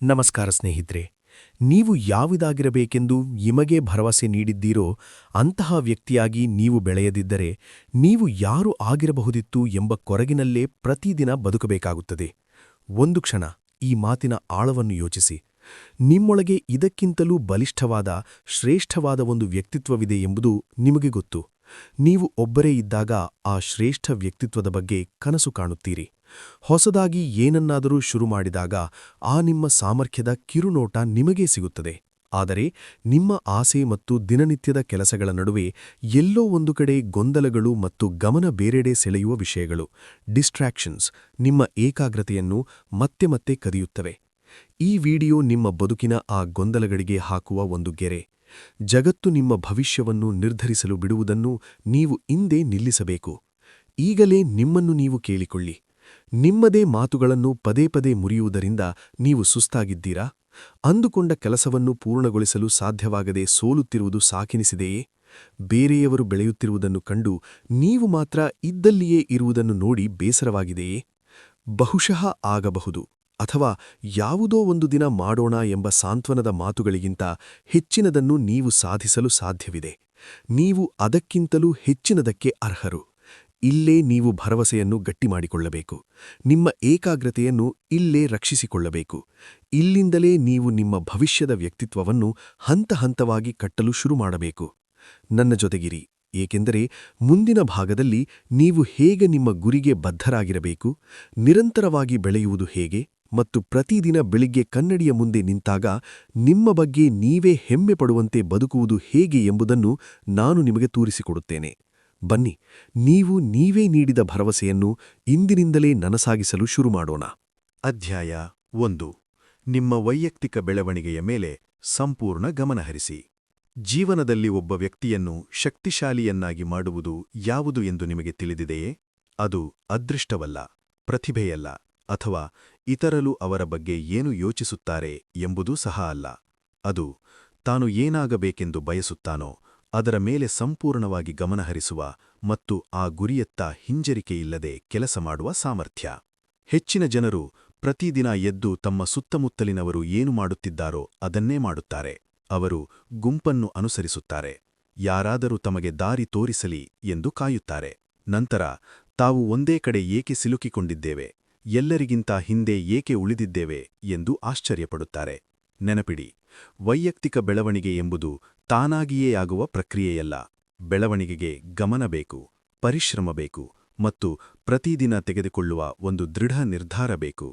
ನಮಸ್ಕಾರ ಸ್ನೇಹಿತರೆ. ನೀವು ಯಾವುದಾಗಿರಬೇಕೆಂದು ನಿಮಗೇ ಭರವಸೆ ನೀಡಿದ್ದೀರೋ ಅಂತಹ ವ್ಯಕ್ತಿಯಾಗಿ ನೀವು ಬೆಳೆಯದಿದ್ದರೆ ನೀವು ಯಾರು ಆಗಿರಬಹುದಿತ್ತು ಎಂಬ ಕೊರಗಿನಲ್ಲೇ ಪ್ರತಿದಿನ ಬದುಕಬೇಕಾಗುತ್ತದೆ. ಒಂದು ಕ್ಷಣ ಈ ಮಾತಿನ ಆಳವನ್ನು ಯೋಚಿಸಿ. ನಿಮ್ಮೊಳಗೆ ಇದಕ್ಕಿಂತಲೂ ಬಲಿಷ್ಠವಾದ, ಶ್ರೇಷ್ಠವಾದ ಒಂದು ವ್ಯಕ್ತಿತ್ವವಿದೆ ಎಂಬುದು ನಿಮಗೆ ಗೊತ್ತು. ನೀವು ಒಬ್ಬರೇ ಇದ್ದಾಗ ಆ ಶ್ರೇಷ್ಠ ವ್ಯಕ್ತಿತ್ವದ ಬಗ್ಗೆ ಕನಸು ಕಾಣುತ್ತೀರಿ. ಹೊಸದಾಗಿ ಏನನ್ನಾದರೂ ಶುರು ಮಾಡಿದಾಗ ಆ ನಿಮ್ಮ ಸಾಮರ್ಥ್ಯದ ಕಿರುನೋಟ ನಿಮಗೇ ಸಿಗುತ್ತದೆ. ಆದರೆ ನಿಮ್ಮ ಆಸೆ ಮತ್ತು ದಿನನಿತ್ಯದ ಕೆಲಸಗಳ ನಡುವೆ ಎಲ್ಲೋ ಒಂದು ಕಡೆ ಗೊಂದಲಗಳು ಮತ್ತು ಗಮನ ಬೇರೆಡೆ ಸೆಳೆಯುವ ವಿಷಯಗಳು, ಡಿಸ್ಟ್ರಾಕ್ಷನ್ಸ್, ನಿಮ್ಮ ಏಕಾಗ್ರತೆಯನ್ನು ಮತ್ತೆ ಮತ್ತೆ ಕದಿಯುತ್ತವೆ. ಈ ವಿಡಿಯೋ ನಿಮ್ಮ ಬದುಕಿನ ಆ ಗೊಂದಲಗಳಿಗೆ ಹಾಕುವ ಒಂದು ಗೆರೆ. ಜಗತ್ತು ನಿಮ್ಮ ಭವಿಷ್ಯವನ್ನು ನಿರ್ಧರಿಸಲು ಬಿಡುವುದನ್ನು ನೀವು ಇಂದೇ ನಿಲ್ಲಿಸಬೇಕು. ಈಗಲೇ ನಿಮ್ಮನ್ನು ನೀವು ಕೇಳಿಕೊಳ್ಳಿ. ನಿಮ್ಮದೇ ಮಾತುಗಳನ್ನು ಪದೇ ಪದೇ ಮುರಿಯುವುದರಿಂದ ನೀವು ಸುಸ್ತಾಗಿದ್ದೀರಾ? ಅಂದುಕೊಂಡ ಕೆಲಸವನ್ನು ಪೂರ್ಣಗೊಳಿಸಲು ಸಾಧ್ಯವಾಗದೆ ಸೋಲುತ್ತಿರುವುದು ಸಾಕೆನಿಸಿದೆಯೇ? ಬೇರೆಯವರು ಬೆಳೆಯುತ್ತಿರುವುದನ್ನು ಕಂಡು ನೀವು ಮಾತ್ರ ಇದ್ದಲ್ಲಿಯೇ ಇರುವುದನ್ನು ನೋಡಿ ಬೇಸರವಾಗಿದೆಯೇ? ಬಹುಶಃ ಆಗಬಹುದು. ಅಥವಾ ಯಾವುದೋ ಒಂದು ದಿನ ಮಾಡೋಣ ಎಂಬ ಸಾಂತ್ವನದ ಮಾತುಗಳಿಗಿಂತ ಹೆಚ್ಚಿನದನ್ನು ನೀವು ಸಾಧಿಸಲು ಸಾಧ್ಯವಿದೆ. ನೀವು ಅದಕ್ಕಿಂತಲೂ ಹೆಚ್ಚಿನದಕ್ಕೆ ಅರ್ಹರು. ಇಲ್ಲೇ ನೀವು ಭರವಸೆಯನ್ನು ಗಟ್ಟಿಮಾಡಿಕೊಳ್ಳಬೇಕು. ನಿಮ್ಮ ಏಕಾಗ್ರತೆಯನ್ನು ಇಲ್ಲೇ ರಕ್ಷಿಸಿಕೊಳ್ಳಬೇಕು. ಇಲ್ಲಿಂದಲೇ ನೀವು ನಿಮ್ಮ ಭವಿಷ್ಯದ ವ್ಯಕ್ತಿತ್ವವನ್ನು ಹಂತಹಂತವಾಗಿ ಕಟ್ಟಲು ಶುರು ಮಾಡಬೇಕು. ನನ್ನ ಜೊತೆಗಿರಿ, ಏಕೆಂದರೆ ಮುಂದಿನ ಭಾಗದಲ್ಲಿ ನೀವು ಹೇಗೆ ನಿಮ್ಮ ಗುರಿಗೆ ಬದ್ಧರಾಗಿರಬೇಕು, ನಿರಂತರವಾಗಿ ಬೆಳೆಯುವುದು ಹೇಗೆ ಮತ್ತು ಪ್ರತಿದಿನ ಬೆಳಿಗ್ಗೆ ಕನ್ನಡಿಯ ಮುಂದೆ ನಿಂತಾಗ ನಿಮ್ಮ ಬಗ್ಗೆ ನೀವೇ ಹೆಮ್ಮೆ ಪಡುವಂತೆ ಬದುಕುವುದು ಹೇಗೆ ಎಂಬುದನ್ನು ನಾನು ನಿಮಗೆ ತೋರಿಸಿಕೊಡುತ್ತೇನೆ. ಬನ್ನಿ, ನೀವು ನೀವೇ ನೀಡಿದ ಭರವಸೆಯನ್ನು ಇಂದಿನಿಂದಲೇ ನನಸಾಗಿಸಲು ಶುರು ಮಾಡೋಣ. ಅಧ್ಯಾಯ 1. ನಿಮ್ಮ ವೈಯಕ್ತಿಕ ಬೆಳವಣಿಗೆಯ ಮೇಲೆ ಸಂಪೂರ್ಣ ಗಮನಹರಿಸಿ. ಜೀವನದಲ್ಲಿ ಒಬ್ಬ ವ್ಯಕ್ತಿಯನ್ನು ಶಕ್ತಿಶಾಲಿಯನ್ನಾಗಿ ಮಾಡುವುದು ಯಾವುದು ಎಂದು ನಿಮಗೆ ತಿಳಿದಿದೆಯೇ? ಅದು ಅದೃಷ್ಟವಲ್ಲ, ಪ್ರತಿಭೆಯಲ್ಲ, ಅಥವಾ ಇತರರು ಅವರ ಬಗ್ಗೆ ಏನು ಯೋಚಿಸುತ್ತಾರೆ ಎಂಬುದೂ ಸಹ ಅಲ್ಲ. ಅದು ತಾನು ಏನಾಗಬೇಕೆಂದು ಬಯಸುತ್ತಾನೋ ಅದರ ಮೇಲೆ ಸಂಪೂರ್ಣವಾಗಿ ಗಮನಹರಿಸುವ ಮತ್ತು ಆ ಗುರಿಯತ್ತ ಹಿಂಜರಿಕೆಯಿಲ್ಲದೆ ಕೆಲಸ ಮಾಡುವ ಸಾಮರ್ಥ್ಯ. ಹೆಚ್ಚಿನ ಜನರು ಪ್ರತಿದಿನ ಎದ್ದು ತಮ್ಮ ಸುತ್ತಮುತ್ತಲಿನವರು ಏನು ಮಾಡುತ್ತಿದ್ದಾರೋ ಅದನ್ನೇ ಮಾಡುತ್ತಾರೆ. ಅವರು ಗುಂಪನ್ನು ಅನುಸರಿಸುತ್ತಾರೆ. ಯಾರಾದರೂ ತಮಗೆ ದಾರಿ ತೋರಿಸಲಿ ಎಂದು ಕಾಯುತ್ತಾರೆ. ನಂತರ ತಾವು ಒಂದೇ ಕಡೆ ಏಕೆ ಸಿಲುಕಿಕೊಂಡಿದ್ದೇವೆ, ಎಲ್ಲರಿಗಿಂತ ಹಿಂದೆ ಏಕೆ ಉಳಿದಿದ್ದೇವೆ ಎಂದು ಆಶ್ಚರ್ಯಪಡುತ್ತಾರೆ. ನೆನಪಿಡಿ, ವೈಯಕ್ತಿಕ ಬೆಳವಣಿಗೆ ಎಂಬುದು ತಾನಾಗಿಯೇ ಆಗುವ ಪ್ರಕ್ರಿಯೆಯಲ್ಲ. ಬೆಳವಣಿಗೆಗೆ ಗಮನ ಬೇಕು, ಪರಿಶ್ರಮ ಬೇಕು ಮತ್ತು ಪ್ರತಿದಿನ ತೆಗೆದುಕೊಳ್ಳುವ ಒಂದು ದೃಢ ನಿರ್ಧಾರ ಬೇಕು.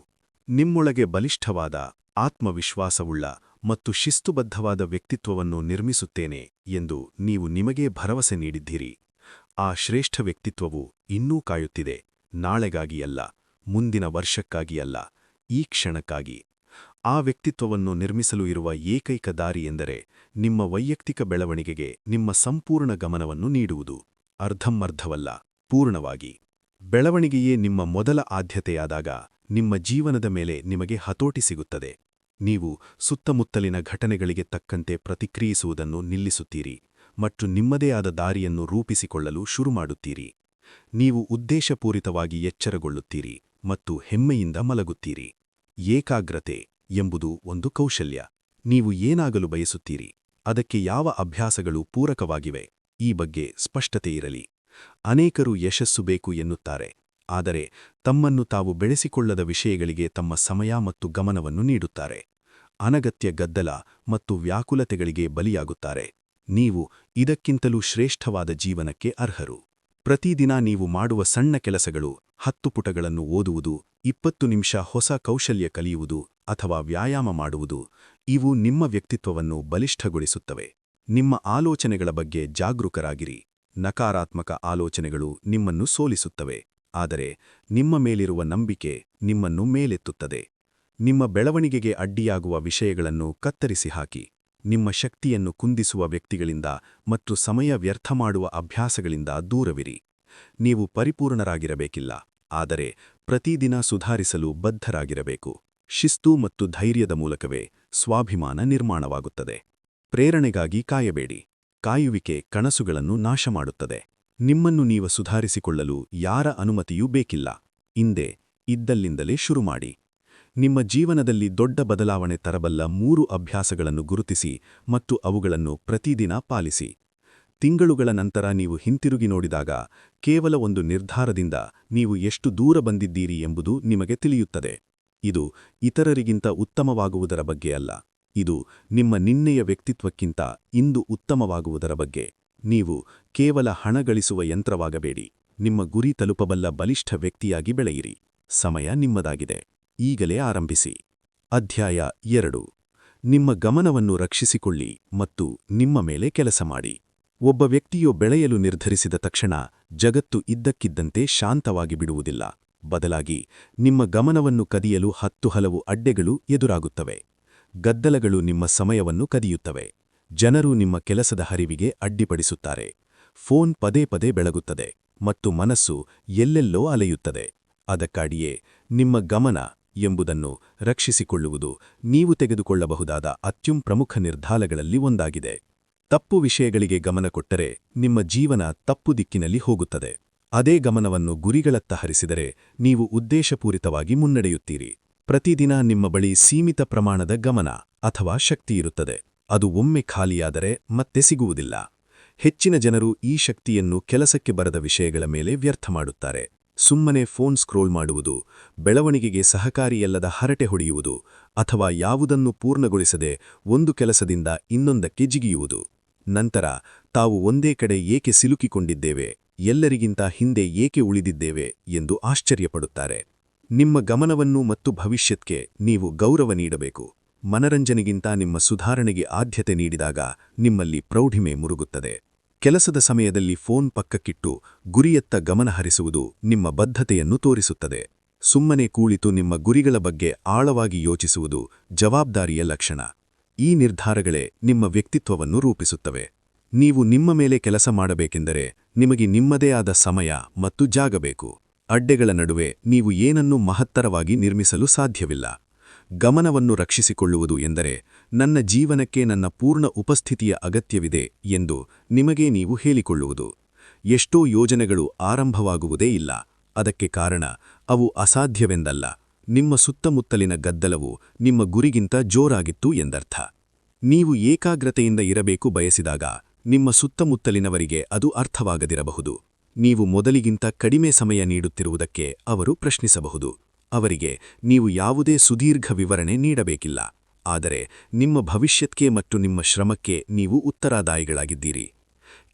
ನಿಮ್ಮೊಳಗೆ ಬಲಿಷ್ಠವಾದ, ಆತ್ಮವಿಶ್ವಾಸವುಳ್ಳ ಮತ್ತು ಶಿಸ್ತುಬದ್ಧವಾದ ವ್ಯಕ್ತಿತ್ವವನ್ನು ನಿರ್ಮಿಸುತ್ತೇನೆ ಎಂದು ನೀವು ನಿಮಗೇ ಭರವಸೆ ನೀಡಿದ್ದೀರಿ. ಆ ಶ್ರೇಷ್ಠ ವ್ಯಕ್ತಿತ್ವವು ಇನ್ನೂ ಕಾಯುತ್ತಿದೆ. ನಾಳೆಗಾಗಿಯಲ್ಲ, ಮುಂದಿನ ವರ್ಷಕ್ಕಾಗಿಯಲ್ಲ, ಈ ಕ್ಷಣಕ್ಕಾಗಿ. ಆ ವ್ಯಕ್ತಿತ್ವವನ್ನು ನಿರ್ಮಿಸಲು ಇರುವ ಏಕೈಕ ದಾರಿ ಎಂದರೆ ನಿಮ್ಮ ವೈಯಕ್ತಿಕ ಬೆಳವಣಿಗೆಗೆ ನಿಮ್ಮ ಸಂಪೂರ್ಣ ಗಮನವನ್ನು ನೀಡುವುದು. ಅರ್ಧಂಬರ್ಧವಲ್ಲ, ಪೂರ್ಣವಾಗಿ. ಬೆಳವಣಿಗೆಯೇ ನಿಮ್ಮ ಮೊದಲ ಆದ್ಯತೆಯಾದಾಗ ನಿಮ್ಮ ಜೀವನದ ಮೇಲೆ ನಿಮಗೆ ಹತೋಟಿ ಸಿಗುತ್ತದೆ. ನೀವು ಸುತ್ತಮುತ್ತಲಿನ ಘಟನೆಗಳಿಗೆ ತಕ್ಕಂತೆ ಪ್ರತಿಕ್ರಿಯಿಸುವುದನ್ನು ನಿಲ್ಲಿಸುತ್ತೀರಿ ಮತ್ತು ನಿಮ್ಮದೇ ಆದ ದಾರಿಯನ್ನು ರೂಪಿಸಿಕೊಳ್ಳಲು ಶುರುಮಾಡುತ್ತೀರಿ. ನೀವು ಉದ್ದೇಶಪೂರಿತವಾಗಿ ಎಚ್ಚರಗೊಳ್ಳುತ್ತೀರಿ ಮತ್ತು ಹೆಮ್ಮೆಯಿಂದ ಮಲಗುತ್ತೀರಿ. ಏಕಾಗ್ರತೆ ಎಂಬುದು ಒಂದು ಕೌಶಲ್ಯ. ನೀವು ಏನಾಗಲು ಬಯಸುತ್ತೀರಿ, ಅದಕ್ಕೆ ಯಾವ ಅಭ್ಯಾಸಗಳು ಪೂರಕವಾಗಿವೆ, ಈ ಬಗ್ಗೆ ಸ್ಪಷ್ಟತೆ ಇರಲಿ. ಅನೇಕರು ಯಶಸ್ಸು ಬೇಕು ಎನ್ನುತ್ತಾರೆ, ಆದರೆ ತಮ್ಮನ್ನು ತಾವು ಬೆಳೆಸಿಕೊಳ್ಳದ ವಿಷಯಗಳಿಗೆ ತಮ್ಮ ಸಮಯ ಮತ್ತು ಗಮನವನ್ನು ನೀಡುತ್ತಾರೆ. ಅನಗತ್ಯ ಗದ್ದಲ ಮತ್ತು ವ್ಯಾಕುಲತೆಗಳಿಗೆ ಬಲಿಯಾಗುತ್ತಾರೆ. ನೀವು ಇದಕ್ಕಿಂತಲೂ ಶ್ರೇಷ್ಠವಾದ ಜೀವನಕ್ಕೆ ಅರ್ಹರು. ಪ್ರತಿದಿನ ನೀವು ಮಾಡುವ ಸಣ್ಣ ಕೆಲಸಗಳು, 10 ಪುಟಗಳನ್ನು ಓದುವುದು, 20 ನಿಮಿಷ ಹೊಸ ಕೌಶಲ್ಯ ಕಲಿಯುವುದು ಅಥವಾ ವ್ಯಾಯಾಮ ಮಾಡುವುದು, ಇವು ನಿಮ್ಮ ವ್ಯಕ್ತಿತ್ವವನ್ನು ಬಲಿಷ್ಠಗೊಳಿಸುತ್ತವೆ. ನಿಮ್ಮ ಆಲೋಚನೆಗಳ ಬಗ್ಗೆ ಜಾಗರೂಕರಾಗಿರಿ. ನಕಾರಾತ್ಮಕ ಆಲೋಚನೆಗಳು ನಿಮ್ಮನ್ನು ಸೋಲಿಸುತ್ತವೆ, ಆದರೆ ನಿಮ್ಮ ಮೇಲಿರುವ ನಂಬಿಕೆ ನಿಮ್ಮನ್ನು ಮೇಲೆತ್ತುತ್ತದೆ. ನಿಮ್ಮ ಬೆಳವಣಿಗೆಗೆ ಅಡ್ಡಿಯಾಗುವ ವಿಷಯಗಳನ್ನು ಕತ್ತರಿಸಿ ಹಾಕಿ. ನಿಮ್ಮ ಶಕ್ತಿಯನ್ನು ಕುಂದಿಸುವ ವ್ಯಕ್ತಿಗಳಿಂದ ಮತ್ತು ಸಮಯ ವ್ಯರ್ಥ ಮಾಡುವ ಅಭ್ಯಾಸಗಳಿಂದ ದೂರವಿರಿ. ನೀವು ಪರಿಪೂರ್ಣರಾಗಿರಬೇಕಿಲ್ಲ, ಆದರೆ ಪ್ರತಿದಿನ ಸುಧಾರಿಸಲು ಬದ್ಧರಾಗಿರಬೇಕು. ಶಿಸ್ತು ಮತ್ತು ಧೈರ್ಯದ ಮೂಲಕವೇ ಸ್ವಾಭಿಮಾನ ನಿರ್ಮಾಣವಾಗುತ್ತದೆ. ಪ್ರೇರಣೆಗಾಗಿ ಕಾಯಬೇಡಿ. ಕಾಯುವಿಕೆ ಕನಸುಗಳನ್ನು ನಾಶಮಾಡುತ್ತದೆ. ನಿಮ್ಮನ್ನು ನೀವು ಸುಧಾರಿಸಿಕೊಳ್ಳಲು ಯಾರ ಅನುಮತಿಯೂ ಬೇಕಿಲ್ಲ. ಇಂದೇ ಇದ್ದಲ್ಲಿಂದಲೇ ಶುರುಮಾಡಿ. ನಿಮ್ಮ ಜೀವನದಲ್ಲಿ ದೊಡ್ಡ ಬದಲಾವಣೆ ತರಬಲ್ಲ 3 ಅಭ್ಯಾಸಗಳನ್ನು ಗುರುತಿಸಿ ಮತ್ತು ಅವುಗಳನ್ನು ಪ್ರತಿದಿನ ಪಾಲಿಸಿ. ತಿಂಗಳುಗಳ ನಂತರ ನೀವು ಹಿಂತಿರುಗಿ ನೋಡಿದಾಗ ಕೇವಲ ಒಂದು ನಿರ್ಧಾರದಿಂದ ನೀವು ಎಷ್ಟು ದೂರ ಬಂದಿದ್ದೀರಿ ಎಂಬುದು ನಿಮಗೆ ತಿಳಿಯುತ್ತದೆ. ಇದು ಇತರರಿಗಿಂತ ಉತ್ತಮವಾಗುವುದರ ಬಗ್ಗೆ ಅಲ್ಲ, ಇದು ನಿಮ್ಮ ನಿನ್ನೆಯ ವ್ಯಕ್ತಿತ್ವಕ್ಕಿಂತ ಇಂದು ಉತ್ತಮವಾಗುವುದರ ಬಗ್ಗೆ. ನೀವು ಕೇವಲ ಹಣ ಗಳಿಸುವ ಯಂತ್ರವಾಗಬೇಡಿ, ನಿಮ್ಮ ಗುರಿ ತಲುಪಬಲ್ಲ ಬಲಿಷ್ಠ ವ್ಯಕ್ತಿಯಾಗಿ ಬೆಳೆಯಿರಿ. ಸಮಯ ನಿಮ್ಮದಾಗಿದೆ, ಈಗಲೇ ಆರಂಭಿಸಿ. ಅಧ್ಯಾಯ 2. ನಿಮ್ಮ ಗಮನವನ್ನು ರಕ್ಷಿಸಿಕೊಳ್ಳಿ ಮತ್ತು ನಿಮ್ಮ ಮೇಲೆ ಕೆಲಸ ಮಾಡಿ. ಒಬ್ಬ ವ್ಯಕ್ತಿಯು ಬೆಳೆಯಲು ನಿರ್ಧರಿಸಿದ ತಕ್ಷಣ ಜಗತ್ತು ಇದ್ದಕ್ಕಿದ್ದಂತೆ ಶಾಂತವಾಗಿ ಬಿಡುವುದಿಲ್ಲ. ಬದಲಾಗಿ ನಿಮ್ಮ ಗಮನವನ್ನು ಕದಿಯಲು 10 ಹಲವು ಅಡ್ಡೆಗಳು ಎದುರಾಗುತ್ತವೆ. ಗದ್ದಲಗಳು ನಿಮ್ಮ ಸಮಯವನ್ನು ಕದಿಯುತ್ತವೆ. ಜನರು ನಿಮ್ಮ ಕೆಲಸದ ಹರಿವಿಗೆ ಅಡ್ಡಿಪಡಿಸುತ್ತಾರೆ. ಫೋನ್ ಪದೇ ಪದೇ ಬೆಳಗುತ್ತದೆ ಮತ್ತು ಮನಸ್ಸು ಎಲ್ಲೆಲ್ಲೋ ಅಲೆಯುತ್ತದೆ. ಅದಕ್ಕಾಗಿಯೇ ನಿಮ್ಮ ಗಮನ ಎಂಬುದನ್ನು ರಕ್ಷಿಸಿಕೊಳ್ಳುವುದು ನೀವು ತೆಗೆದುಕೊಳ್ಳಬಹುದಾದ ಪ್ರಮುಖ ನಿರ್ಧಾರಗಳಲ್ಲಿ ಒಂದಾಗಿದೆ. ತಪ್ಪು ವಿಷಯಗಳಿಗೆ ಗಮನ ಕೊಟ್ಟರೆ ನಿಮ್ಮ ಜೀವನ ತಪ್ಪು ದಿಕ್ಕಿನಲ್ಲಿ ಹೋಗುತ್ತದೆ. ಅದೇ ಗಮನವನ್ನು ಗುರಿಗಳತ್ತ ಹರಿಸಿದರೆ ನೀವು ಉದ್ದೇಶಪೂರಿತವಾಗಿ ಮುನ್ನಡೆಯುತ್ತೀರಿ. ಪ್ರತಿದಿನ ನಿಮ್ಮ ಬಳಿ ಸೀಮಿತ ಪ್ರಮಾಣದ ಗಮನ ಅಥವಾ ಶಕ್ತಿಯಿರುತ್ತದೆ. ಅದು ಒಮ್ಮೆ ಖಾಲಿಯಾದರೆ ಮತ್ತೆ ಸಿಗುವುದಿಲ್ಲ. ಹೆಚ್ಚಿನ ಜನರು ಈ ಶಕ್ತಿಯನ್ನು ಕೆಲಸಕ್ಕೆ ಬರದ ವಿಷಯಗಳ ಮೇಲೆ ವ್ಯರ್ಥ ಮಾಡುತ್ತಾರೆ. ಸುಮ್ಮನೆ ಫೋನ್ ಸ್ಕ್ರೋಲ್ ಮಾಡುವುದು, ಬೆಳವಣಿಗೆಗೆ ಸಹಕಾರಿಯಲ್ಲದ ಹರಟೆ ಹೊಡೆಯುವುದು ಅಥವಾ ಯಾವುದನ್ನು ಪೂರ್ಣಗೊಳಿಸದೆ ಒಂದು ಕೆಲಸದಿಂದ ಇನ್ನೊಂದಕ್ಕೆ ಜಿಗಿಯುವುದು. ನಂತರ ತಾವು ಒಂದೇ ಕಡೆ ಏಕೆ ಸಿಲುಕಿಕೊಂಡಿದ್ದೇವೆ, ಎಲ್ಲರಿಗಿಂತ ಹಿಂದೆ ಏಕೆ ಉಳಿದಿದ್ದೇವೆ ಎಂದು ಆಶ್ಚರ್ಯಪಡುತ್ತಾರೆ. ನಿಮ್ಮ ಗಮನವನ್ನು ಮತ್ತು ಭವಿಷ್ಯಕ್ಕೆ ನೀವು ಗೌರವ ನೀಡಬೇಕು. ಮನರಂಜನೆಗಿಂತ ನಿಮ್ಮ ಸುಧಾರಣೆಗೆ ಆದ್ಯತೆ ನೀಡಿದಾಗ ನಿಮ್ಮಲ್ಲಿ ಪ್ರೌಢಿಮೆ ಮುರುಗುತ್ತದೆ. ಕೆಲಸದ ಸಮಯದಲ್ಲಿ ಫೋನ್ ಪಕ್ಕಕ್ಕಿಟ್ಟು ಗುರಿಯತ್ತ ಗಮನ ಹರಿಸುವುದು ನಿಮ್ಮ ಬದ್ಧತೆಯನ್ನು ತೋರಿಸುತ್ತದೆ. ಸುಮ್ಮನೆ ಕುಳಿತು ನಿಮ್ಮ ಗುರಿಗಳ ಬಗ್ಗೆ ಆಳವಾಗಿ ಯೋಚಿಸುವುದು ಜವಾಬ್ದಾರಿಯ ಲಕ್ಷಣ. ಈ ನಿರ್ಧಾರಗಳೇ ನಿಮ್ಮ ವ್ಯಕ್ತಿತ್ವವನ್ನು ರೂಪಿಸುತ್ತವೆ. ನೀವು ನಿಮ್ಮ ಮೇಲೆ ಕೆಲಸ ಮಾಡಬೇಕೆಂದರೆ ನಿಮಗೆ ನಿಮ್ಮದೇ ಆದ ಸಮಯ ಮತ್ತು ಜಾಗ ಬೇಕು. ಅಡ್ಡೆಗಳ ನಡುವೆ ನೀವು ಏನನ್ನೂ ಮಹತ್ತರವಾಗಿ ನಿರ್ಮಿಸಲು ಸಾಧ್ಯವಿಲ್ಲ. ಗಮನವನ್ನು ರಕ್ಷಿಸಿಕೊಳ್ಳುವುದು ಎಂದರೆ ನನ್ನ ಜೀವನಕ್ಕೆ ನನ್ನ ಪೂರ್ಣ ಉಪಸ್ಥಿತಿಯ ಅಗತ್ಯವಿದೆ ಎಂದು ನಿಮಗೆ ನೀವು ಹೇಳಿಕೊಳ್ಳುವುದು. ಎಷ್ಟೋ ಯೋಜನೆಗಳು ಆರಂಭವಾಗುವುದೇ ಇಲ್ಲ. ಅದಕ್ಕೆ ಕಾರಣ ಅವು ಅಸಾಧ್ಯವೆಂದಲ್ಲ, ನಿಮ್ಮ ಸುತ್ತಮುತ್ತಲಿನ ಗದ್ದಲವು ನಿಮ್ಮ ಗುರಿಗಿಂತ ಜೋರಾಗಿತ್ತು ಎಂದರ್ಥ. ನೀವು ಏಕಾಗ್ರತೆಯಿಂದ ಇರಬೇಕು ಬಯಸಿದಾಗ ನಿಮ್ಮ ಸುತ್ತಮುತ್ತಲಿನವರಿಗೆ ಅದು ಅರ್ಥವಾಗದಿರಬಹುದು. ನೀವು ಮೊದಲಿಗಿಂತ ಕಡಿಮೆ ಸಮಯ ನೀಡುತ್ತಿರುವುದಕ್ಕೆ ಅವರು ಪ್ರಶ್ನಿಸಬಹುದು. ಅವರಿಗೆ ನೀವು ಯಾವುದೇ ಸುದೀರ್ಘ ವಿವರಣೆ ನೀಡಬೇಕಿಲ್ಲ. ಆದರೆ ನಿಮ್ಮ ಭವಿಷ್ಯಕ್ಕೆ ಮತ್ತು ನಿಮ್ಮ ಶ್ರಮಕ್ಕೆ ನೀವು ಉತ್ತರದಾಯಿಗಳಾಗಿದ್ದೀರಿ.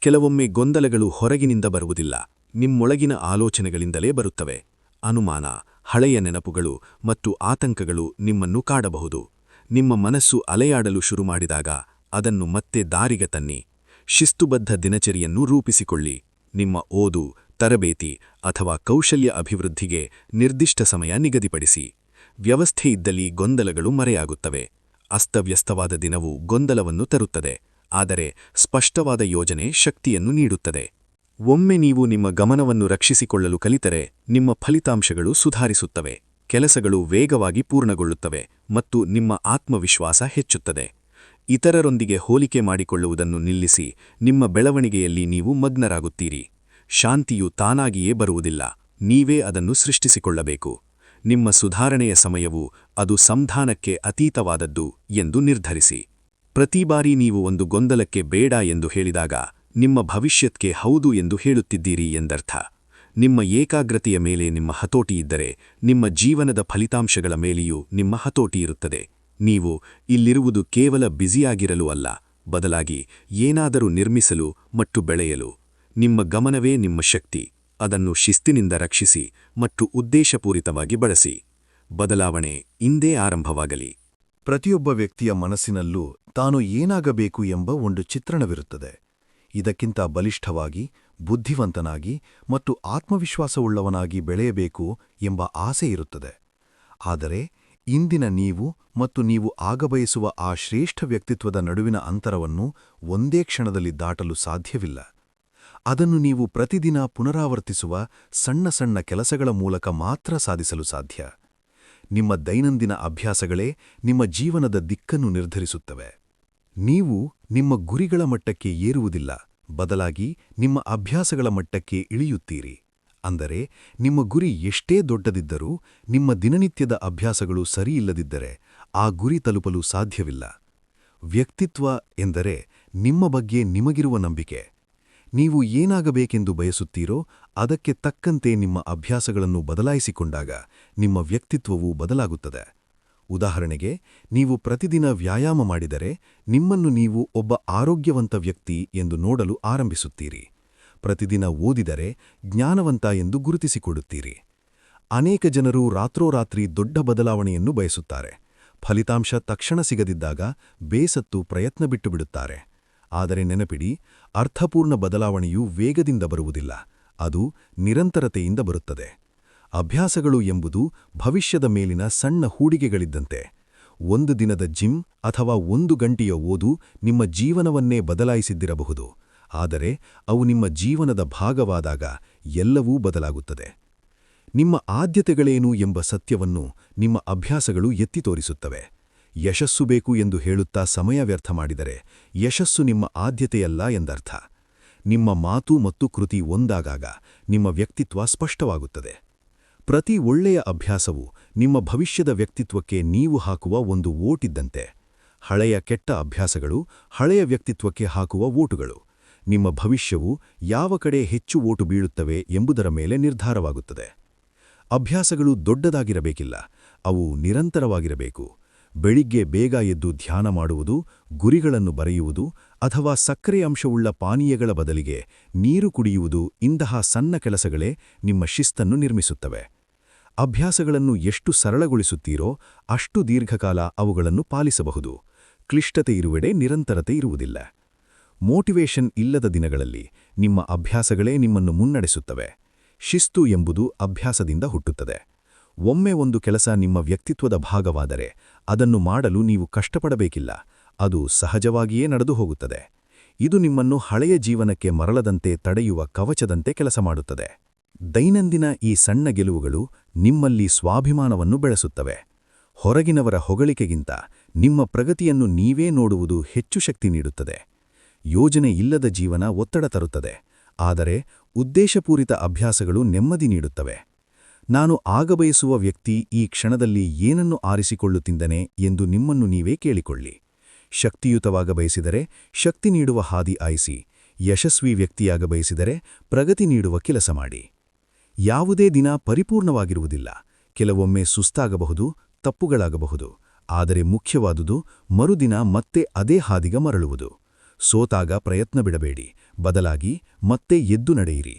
ಕೆಲವೊಮ್ಮೆ ಗೊಂದಲಗಳು ಹೊರಗಿನಿಂದ ಬರುವುದಿಲ್ಲ, ನಿಮ್ಮೊಳಗಿನ ಆಲೋಚನೆಗಳಿಂದಲೇ ಬರುತ್ತವೆ. ಅನುಮಾನ, ಹಳೆಯ ನೆನಪುಗಳು ಮತ್ತು ಆತಂಕಗಳು ನಿಮ್ಮನ್ನು ಕಾಡಬಹುದು. ನಿಮ್ಮ ಮನಸ್ಸು ಅಲೆಯಾಡಲು ಶುರುಮಾಡಿದಾಗ ಅದನ್ನು ಮತ್ತೆ ದಾರಿಗೆ ತನ್ನಿ. ಶಿಸ್ತುಬದ್ಧ ದಿನಚರಿಯನ್ನು ರೂಪಿಸಿಕೊಳ್ಳಿ. ನಿಮ್ಮ ಓದು, ತರಬೇತಿ ಅಥವಾ ಕೌಶಲ್ಯ ಅಭಿವೃದ್ಧಿಗೆ ನಿರ್ದಿಷ್ಟ ಸಮಯ ನಿಗದಿಪಡಿಸಿ. ವ್ಯವಸ್ಥೆ ಇದ್ದಲ್ಲಿ ಗೊಂದಲಗಳು ಮರೆಯಾಗುತ್ತವೆ. ಅಸ್ತವ್ಯಸ್ತವಾದ ದಿನವು ಗೊಂದಲವನ್ನು ತರುತ್ತದೆ, ಆದರೆ ಸ್ಪಷ್ಟವಾದ ಯೋಜನೆ ಶಕ್ತಿಯನ್ನು ನೀಡುತ್ತದೆ. ಒಮ್ಮೆ ನೀವು ನಿಮ್ಮ ಗಮನವನ್ನು ರಕ್ಷಿಸಿಕೊಳ್ಳಲು ಕಲಿತರೆ ನಿಮ್ಮ ಫಲಿತಾಂಶಗಳು ಸುಧಾರಿಸುತ್ತವೆ, ಕೆಲಸಗಳು ವೇಗವಾಗಿ ಪೂರ್ಣಗೊಳ್ಳುತ್ತವೆ ಮತ್ತು ನಿಮ್ಮ ಆತ್ಮವಿಶ್ವಾಸ ಹೆಚ್ಚುತ್ತದೆ. ಇತರರೊಂದಿಗೆ ಹೋಲಿಕೆ ಮಾಡಿಕೊಳ್ಳುವುದನ್ನು ನಿಲ್ಲಿಸಿ ನಿಮ್ಮ ಬೆಳವಣಿಗೆಯಲ್ಲಿ ನೀವು ಮಗ್ನರಾಗುತ್ತೀರಿ. ಶಾಂತಿಯು ತಾನಾಗಿಯೇ ಬರುವುದಿಲ್ಲ, ನೀವೇ ಅದನ್ನು ಸೃಷ್ಟಿಸಿಕೊಳ್ಳಬೇಕು. ನಿಮ್ಮ ಸುಧಾರಣೆಯ ಸಮಯವು ಅದು ಸಂಧಾನಕ್ಕೆ ಅತೀತವಾದದ್ದು ಎಂದು ನಿರ್ಧರಿಸಿ. ಪ್ರತಿ ಬಾರಿ ನೀವು ಒಂದು ಗೊಂದಲಕ್ಕೆ ಬೇಡ ಎಂದು ಹೇಳಿದಾಗ ನಿಮ್ಮ ಭವಿಷ್ಯಕ್ಕೆ ಹೌದು ಎಂದು ಹೇಳುತ್ತಿದ್ದೀರಿ ಎಂದರ್ಥ. ನಿಮ್ಮ ಏಕಾಗ್ರತೆಯ ಮೇಲೆ ನಿಮ್ಮ ಹತೋಟಿಯಿದ್ದರೆ ನಿಮ್ಮ ಜೀವನದ ಫಲಿತಾಂಶಗಳ ಮೇಲೆಯೂ ನಿಮ್ಮ ಹತೋಟಿಯಿರುತ್ತದೆ. ನೀವು ಇಲ್ಲಿರುವುದು ಕೇವಲ ಬ್ಯುಸಿಯಾಗಿರಲು ಅಲ್ಲ, ಬದಲಾಗಿ ಏನಾದರೂ ನಿರ್ಮಿಸಲು ಮತ್ತು ಬೆಳೆಯಲು. ನಿಮ್ಮ ಗಮನವೇ ನಿಮ್ಮ ಶಕ್ತಿ. ಅದನ್ನು ಶಿಸ್ತಿನಿಂದ ರಕ್ಷಿಸಿ ಮತ್ತು ಉದ್ದೇಶಪೂರಿತವಾಗಿ ಬಳಸಿ. ಬದಲಾವಣೆ ಇಂದೇ ಆರಂಭವಾಗಲಿ. ಪ್ರತಿಯೊಬ್ಬ ವ್ಯಕ್ತಿಯ ಮನಸ್ಸಿನಲ್ಲೂ ತಾನು ಏನಾಗಬೇಕು ಎಂಬ ಒಂದು ಚಿತ್ರಣವಿರುತ್ತದೆ. ಇದಕ್ಕಿಂತ ಬಲಿಷ್ಠವಾಗಿ, ಬುದ್ಧಿವಂತನಾಗಿ ಮತ್ತು ಆತ್ಮವಿಶ್ವಾಸವುಳ್ಳವನಾಗಿ ಬೆಳೆಯಬೇಕು ಎಂಬ ಆಸೆ ಇರುತ್ತದೆ. ಆದರೆ ಇಂದಿನ ನೀವು ಮತ್ತು ನೀವು ಆಗಬಯಸುವ ಆ ಶ್ರೇಷ್ಠ ವ್ಯಕ್ತಿತ್ವದ ನಡುವಿನ ಅಂತರವನ್ನು ಒಂದೇ ಕ್ಷಣದಲ್ಲಿ ದಾಟಲು ಸಾಧ್ಯವಿಲ್ಲ. ಅದನ್ನು ನೀವು ಪ್ರತಿದಿನ ಪುನರಾವರ್ತಿಸುವ ಸಣ್ಣ ಸಣ್ಣ ಕೆಲಸಗಳ ಮೂಲಕ ಮಾತ್ರ ಸಾಧಿಸಲು ಸಾಧ್ಯ. ನಿಮ್ಮ ದೈನಂದಿನ ಅಭ್ಯಾಸಗಳೇ ನಿಮ್ಮ ಜೀವನದ ದಿಕ್ಕನ್ನು ನಿರ್ಧರಿಸುತ್ತವೆ. ನೀವು ನಿಮ್ಮ ಗುರಿಗಳ ಮಟ್ಟಕ್ಕೆ ಏರುವುದಿಲ್ಲ, ಬದಲಾಗಿ ನಿಮ್ಮ ಅಭ್ಯಾಸಗಳ ಮಟ್ಟಕ್ಕೆ ಇಳಿಯುತ್ತೀರಿ. ಅಂದರೆ ನಿಮ್ಮ ಗುರಿ ಎಷ್ಟೇ ದೊಡ್ಡದಿದ್ದರೂ ನಿಮ್ಮ ದಿನನಿತ್ಯದ ಅಭ್ಯಾಸಗಳು ಸರಿಯಿಲ್ಲದಿದ್ದರೆ ಆ ಗುರಿ ತಲುಪಲು ಸಾಧ್ಯವಿಲ್ಲ. ವ್ಯಕ್ತಿತ್ವ ಎಂದರೆ ನಿಮ್ಮ ಬಗ್ಗೆ ನಿಮಗಿರುವ ನಂಬಿಕೆ. ನೀವು ಏನಾಗಬೇಕೆಂದು ಬಯಸುತ್ತೀರೋ ಅದಕ್ಕೆ ತಕ್ಕಂತೆ ನಿಮ್ಮ ಅಭ್ಯಾಸಗಳನ್ನು ಬದಲಾಯಿಸಿಕೊಂಡಾಗ ನಿಮ್ಮ ವ್ಯಕ್ತಿತ್ವವೂ ಬದಲಾಗುತ್ತದೆ. ಉದಾಹರಣೆಗೆ, ನೀವು ಪ್ರತಿದಿನ ವ್ಯಾಯಾಮ ಮಾಡಿದರೆ ನಿಮ್ಮನ್ನು ನೀವು ಒಬ್ಬ ಆರೋಗ್ಯವಂತ ವ್ಯಕ್ತಿ ಎಂದು ನೋಡಲು ಆರಂಭಿಸುತ್ತೀರಿ. ಪ್ರತಿದಿನ ಓದಿದರೆ ಜ್ಞಾನವಂತ ಎಂದು ಗುರುತಿಸಿಕೊಡುತ್ತೀರಿ. ಅನೇಕ ಜನರು ರಾತ್ರೋರಾತ್ರಿ ದೊಡ್ಡ ಬದಲಾವಣೆಯನ್ನು ಬಯಸುತ್ತಾರೆ. ಫಲಿತಾಂಶ ತಕ್ಷಣ ಸಿಗದಿದ್ದಾಗ ಬೇಸತ್ತು ಪ್ರಯತ್ನ ಬಿಟ್ಟುಬಿಡುತ್ತಾರೆ. ಆದರೆ ನೆನಪಿಡಿ, ಅರ್ಥಪೂರ್ಣ ಬದಲಾವಣೆಯು ವೇಗದಿಂದ ಬರುವುದಿಲ್ಲ, ಅದು ನಿರಂತರತೆಯಿಂದ ಬರುತ್ತದೆ. ಅಭ್ಯಾಸಗಳು ಎಂಬುದು ಭವಿಷ್ಯದ ಮೇಲಿನ ಸಣ್ಣ ಹೂಡಿಕೆಗಳಿದ್ದಂತೆ. ಒಂದು ದಿನದ ಜಿಮ್ ಅಥವಾ 1 ಗಂಟೆಯ ಓದು ನಿಮ್ಮ ಜೀವನವನ್ನೇ ಬದಲಾಯಿಸಿದ್ದಿರಬಹುದು, ಆದರೆ ಅವು ನಿಮ್ಮ ಜೀವನದ ಭಾಗವಾದಾಗ ಎಲ್ಲವೂ ಬದಲಾಗುತ್ತದೆ. ನಿಮ್ಮ ಆದ್ಯತೆಗಳೇನು ಎಂಬ ಸತ್ಯವನ್ನು ನಿಮ್ಮ ಅಭ್ಯಾಸಗಳು ಎತ್ತಿ ತೋರಿಸುತ್ತವೆ. ಯಶಸ್ಸು ಬೇಕು ಎಂದು ಹೇಳುತ್ತಾ ಸಮಯ ವ್ಯರ್ಥ ಮಾಡಿದರೆ ಯಶಸ್ಸು ನಿಮ್ಮ ಆದ್ಯತೆಯಲ್ಲ ಎಂದರ್ಥ. ನಿಮ್ಮ ಮಾತು ಮತ್ತು ಕೃತಿ ಒಂದಾಗಾಗ ನಿಮ್ಮ ವ್ಯಕ್ತಿತ್ವ ಸ್ಪಷ್ಟವಾಗುತ್ತದೆ. ಪ್ರತಿ ಒಳ್ಳೆಯ ಅಭ್ಯಾಸವು ನಿಮ್ಮ ಭವಿಷ್ಯದ ವ್ಯಕ್ತಿತ್ವಕ್ಕೆ ನೀವು ಹಾಕುವ ಒಂದು ವೋಟಿದ್ದಂತೆ. ಹಳೆಯ ಕೆಟ್ಟ ಅಭ್ಯಾಸಗಳು ಹಳೆಯ ವ್ಯಕ್ತಿತ್ವಕ್ಕೆ ಹಾಕುವ ವೋಟುಗಳು. ನಿಮ್ಮ ಭವಿಷ್ಯವು ಯಾವ ಕಡೆ ಹೆಚ್ಚು ವೋಟು ಬೀಳುತ್ತವೆ ಎಂಬುದರ ಮೇಲೆ ನಿರ್ಧಾರವಾಗುತ್ತದೆ. ಅಭ್ಯಾಸಗಳು ದೊಡ್ಡದಾಗಿರಬೇಕಿಲ್ಲ, ಅವು ನಿರಂತರವಾಗಿರಬೇಕು. ಬೆಳಿಗ್ಗೆ ಬೇಗ ಎದ್ದು ಧ್ಯಾನ ಮಾಡುವುದು, ಗುರಿಗಳನ್ನು ಬರೆಯುವುದು ಅಥವಾ ಸಕ್ಕರೆ ಅಂಶವುಳ್ಳ ಪಾನೀಯಗಳ ಬದಲಿಗೆ ನೀರು ಕುಡಿಯುವುದು ಇಂತಹ ಸಣ್ಣ ಕೆಲಸಗಳೇ ನಿಮ್ಮ ಶಿಸ್ತನ್ನು ನಿರ್ಮಿಸುತ್ತವೆ. ಅಭ್ಯಾಸಗಳನ್ನು ಎಷ್ಟು ಸರಳಗೊಳಿಸುತ್ತೀರೋ ಅಷ್ಟು ದೀರ್ಘಕಾಲ ಅವುಗಳನ್ನು ಪಾಲಿಸಬಹುದು. ಕ್ಲಿಷ್ಟತೆ ಇರುವೆಡೆ ನಿರಂತರತೆ ಇರುವುದಿಲ್ಲ. ಮೋಟಿವೇಷನ್ ಇಲ್ಲದ ದಿನಗಳಲ್ಲಿ ನಿಮ್ಮ ಅಭ್ಯಾಸಗಳೇ ನಿಮ್ಮನ್ನು ಮುನ್ನಡೆಸುತ್ತವೆ. ಶಿಸ್ತು ಎಂಬುದು ಅಭ್ಯಾಸದಿಂದ ಹುಟ್ಟುತ್ತದೆ. ಒಮ್ಮೆ ಒಂದು ಕೆಲಸ ನಿಮ್ಮ ವ್ಯಕ್ತಿತ್ವದ ಭಾಗವಾದರೆ ಅದನ್ನು ಮಾಡಲು ನೀವು ಕಷ್ಟಪಡಬೇಕಿಲ್ಲ, ಅದು ಸಹಜವಾಗಿಯೇ ನಡೆದು ಹೋಗುತ್ತದೆ. ಇದು ನಿಮ್ಮನ್ನು ಹಳೆಯ ಜೀವನಕ್ಕೆ ಮರಳದಂತೆ ತಡೆಯುವ ಕವಚದಂತೆ ಕೆಲಸ ಮಾಡುತ್ತದೆ. ದೈನಂದಿನ ಈ ಸಣ್ಣ ಗೆಲುವುಗಳು ನಿಮ್ಮಲ್ಲಿ ಸ್ವಾಭಿಮಾನವನ್ನು ಬೆಳೆಸುತ್ತವೆ. ಹೊರಗಿನವರ ಹೊಗಳಿಕೆಗಿಂತ ನಿಮ್ಮ ಪ್ರಗತಿಯನ್ನು ನೀವೇ ನೋಡುವುದು ಹೆಚ್ಚು ಶಕ್ತಿ ನೀಡುತ್ತದೆ. ಯೋಜನೆ ಇಲ್ಲದ ಜೀವನ ಒತ್ತಡ ತರುತ್ತದೆ, ಆದರೆ ಉದ್ದೇಶಪೂರಿತ ಅಭ್ಯಾಸಗಳು ನೆಮ್ಮದಿ ನೀಡುತ್ತವೆ. ನಾನು ಆಗಬಯಸುವ ವ್ಯಕ್ತಿ ಈ ಕ್ಷಣದಲ್ಲಿ ಏನನ್ನು ಆರಿಸಿಕೊಳ್ಳುತ್ತಿದ್ದನೆ ಎಂದು ನಿಮ್ಮನ್ನು ನೀವೇ ಕೇಳಿಕೊಳ್ಳಿ. ಶಕ್ತಿಯುತವಾಗ ಬಯಸಿದರೆ ಶಕ್ತಿ ನೀಡುವ ಹಾದಿ ಆಯ್ಸಿ, ಯಶಸ್ವಿ ವ್ಯಕ್ತಿಯಾಗ ಬಯಸಿದರೆ ಪ್ರಗತಿ ನೀಡುವ ಕೆಲಸ ಮಾಡಿ. ಯಾವುದೇ ದಿನ ಪರಿಪೂರ್ಣವಾಗಿರುವುದಿಲ್ಲ. ಕೆಲವೊಮ್ಮೆ ಸುಸ್ತಾಗಬಹುದು, ತಪ್ಪುಗಳಾಗಬಹುದು, ಆದರೆ ಮುಖ್ಯವಾದುದು ಮರುದಿನ ಮತ್ತೆ ಅದೇ ಹಾದಿಗ ಮರಳುವುದು. ಸೋತಾಗ ಪ್ರಯತ್ನ ಬಿಡಬೇಡಿ, ಬದಲಾಗಿ ಮತ್ತೆ ಎದ್ದು ನಡೆಯಿರಿ.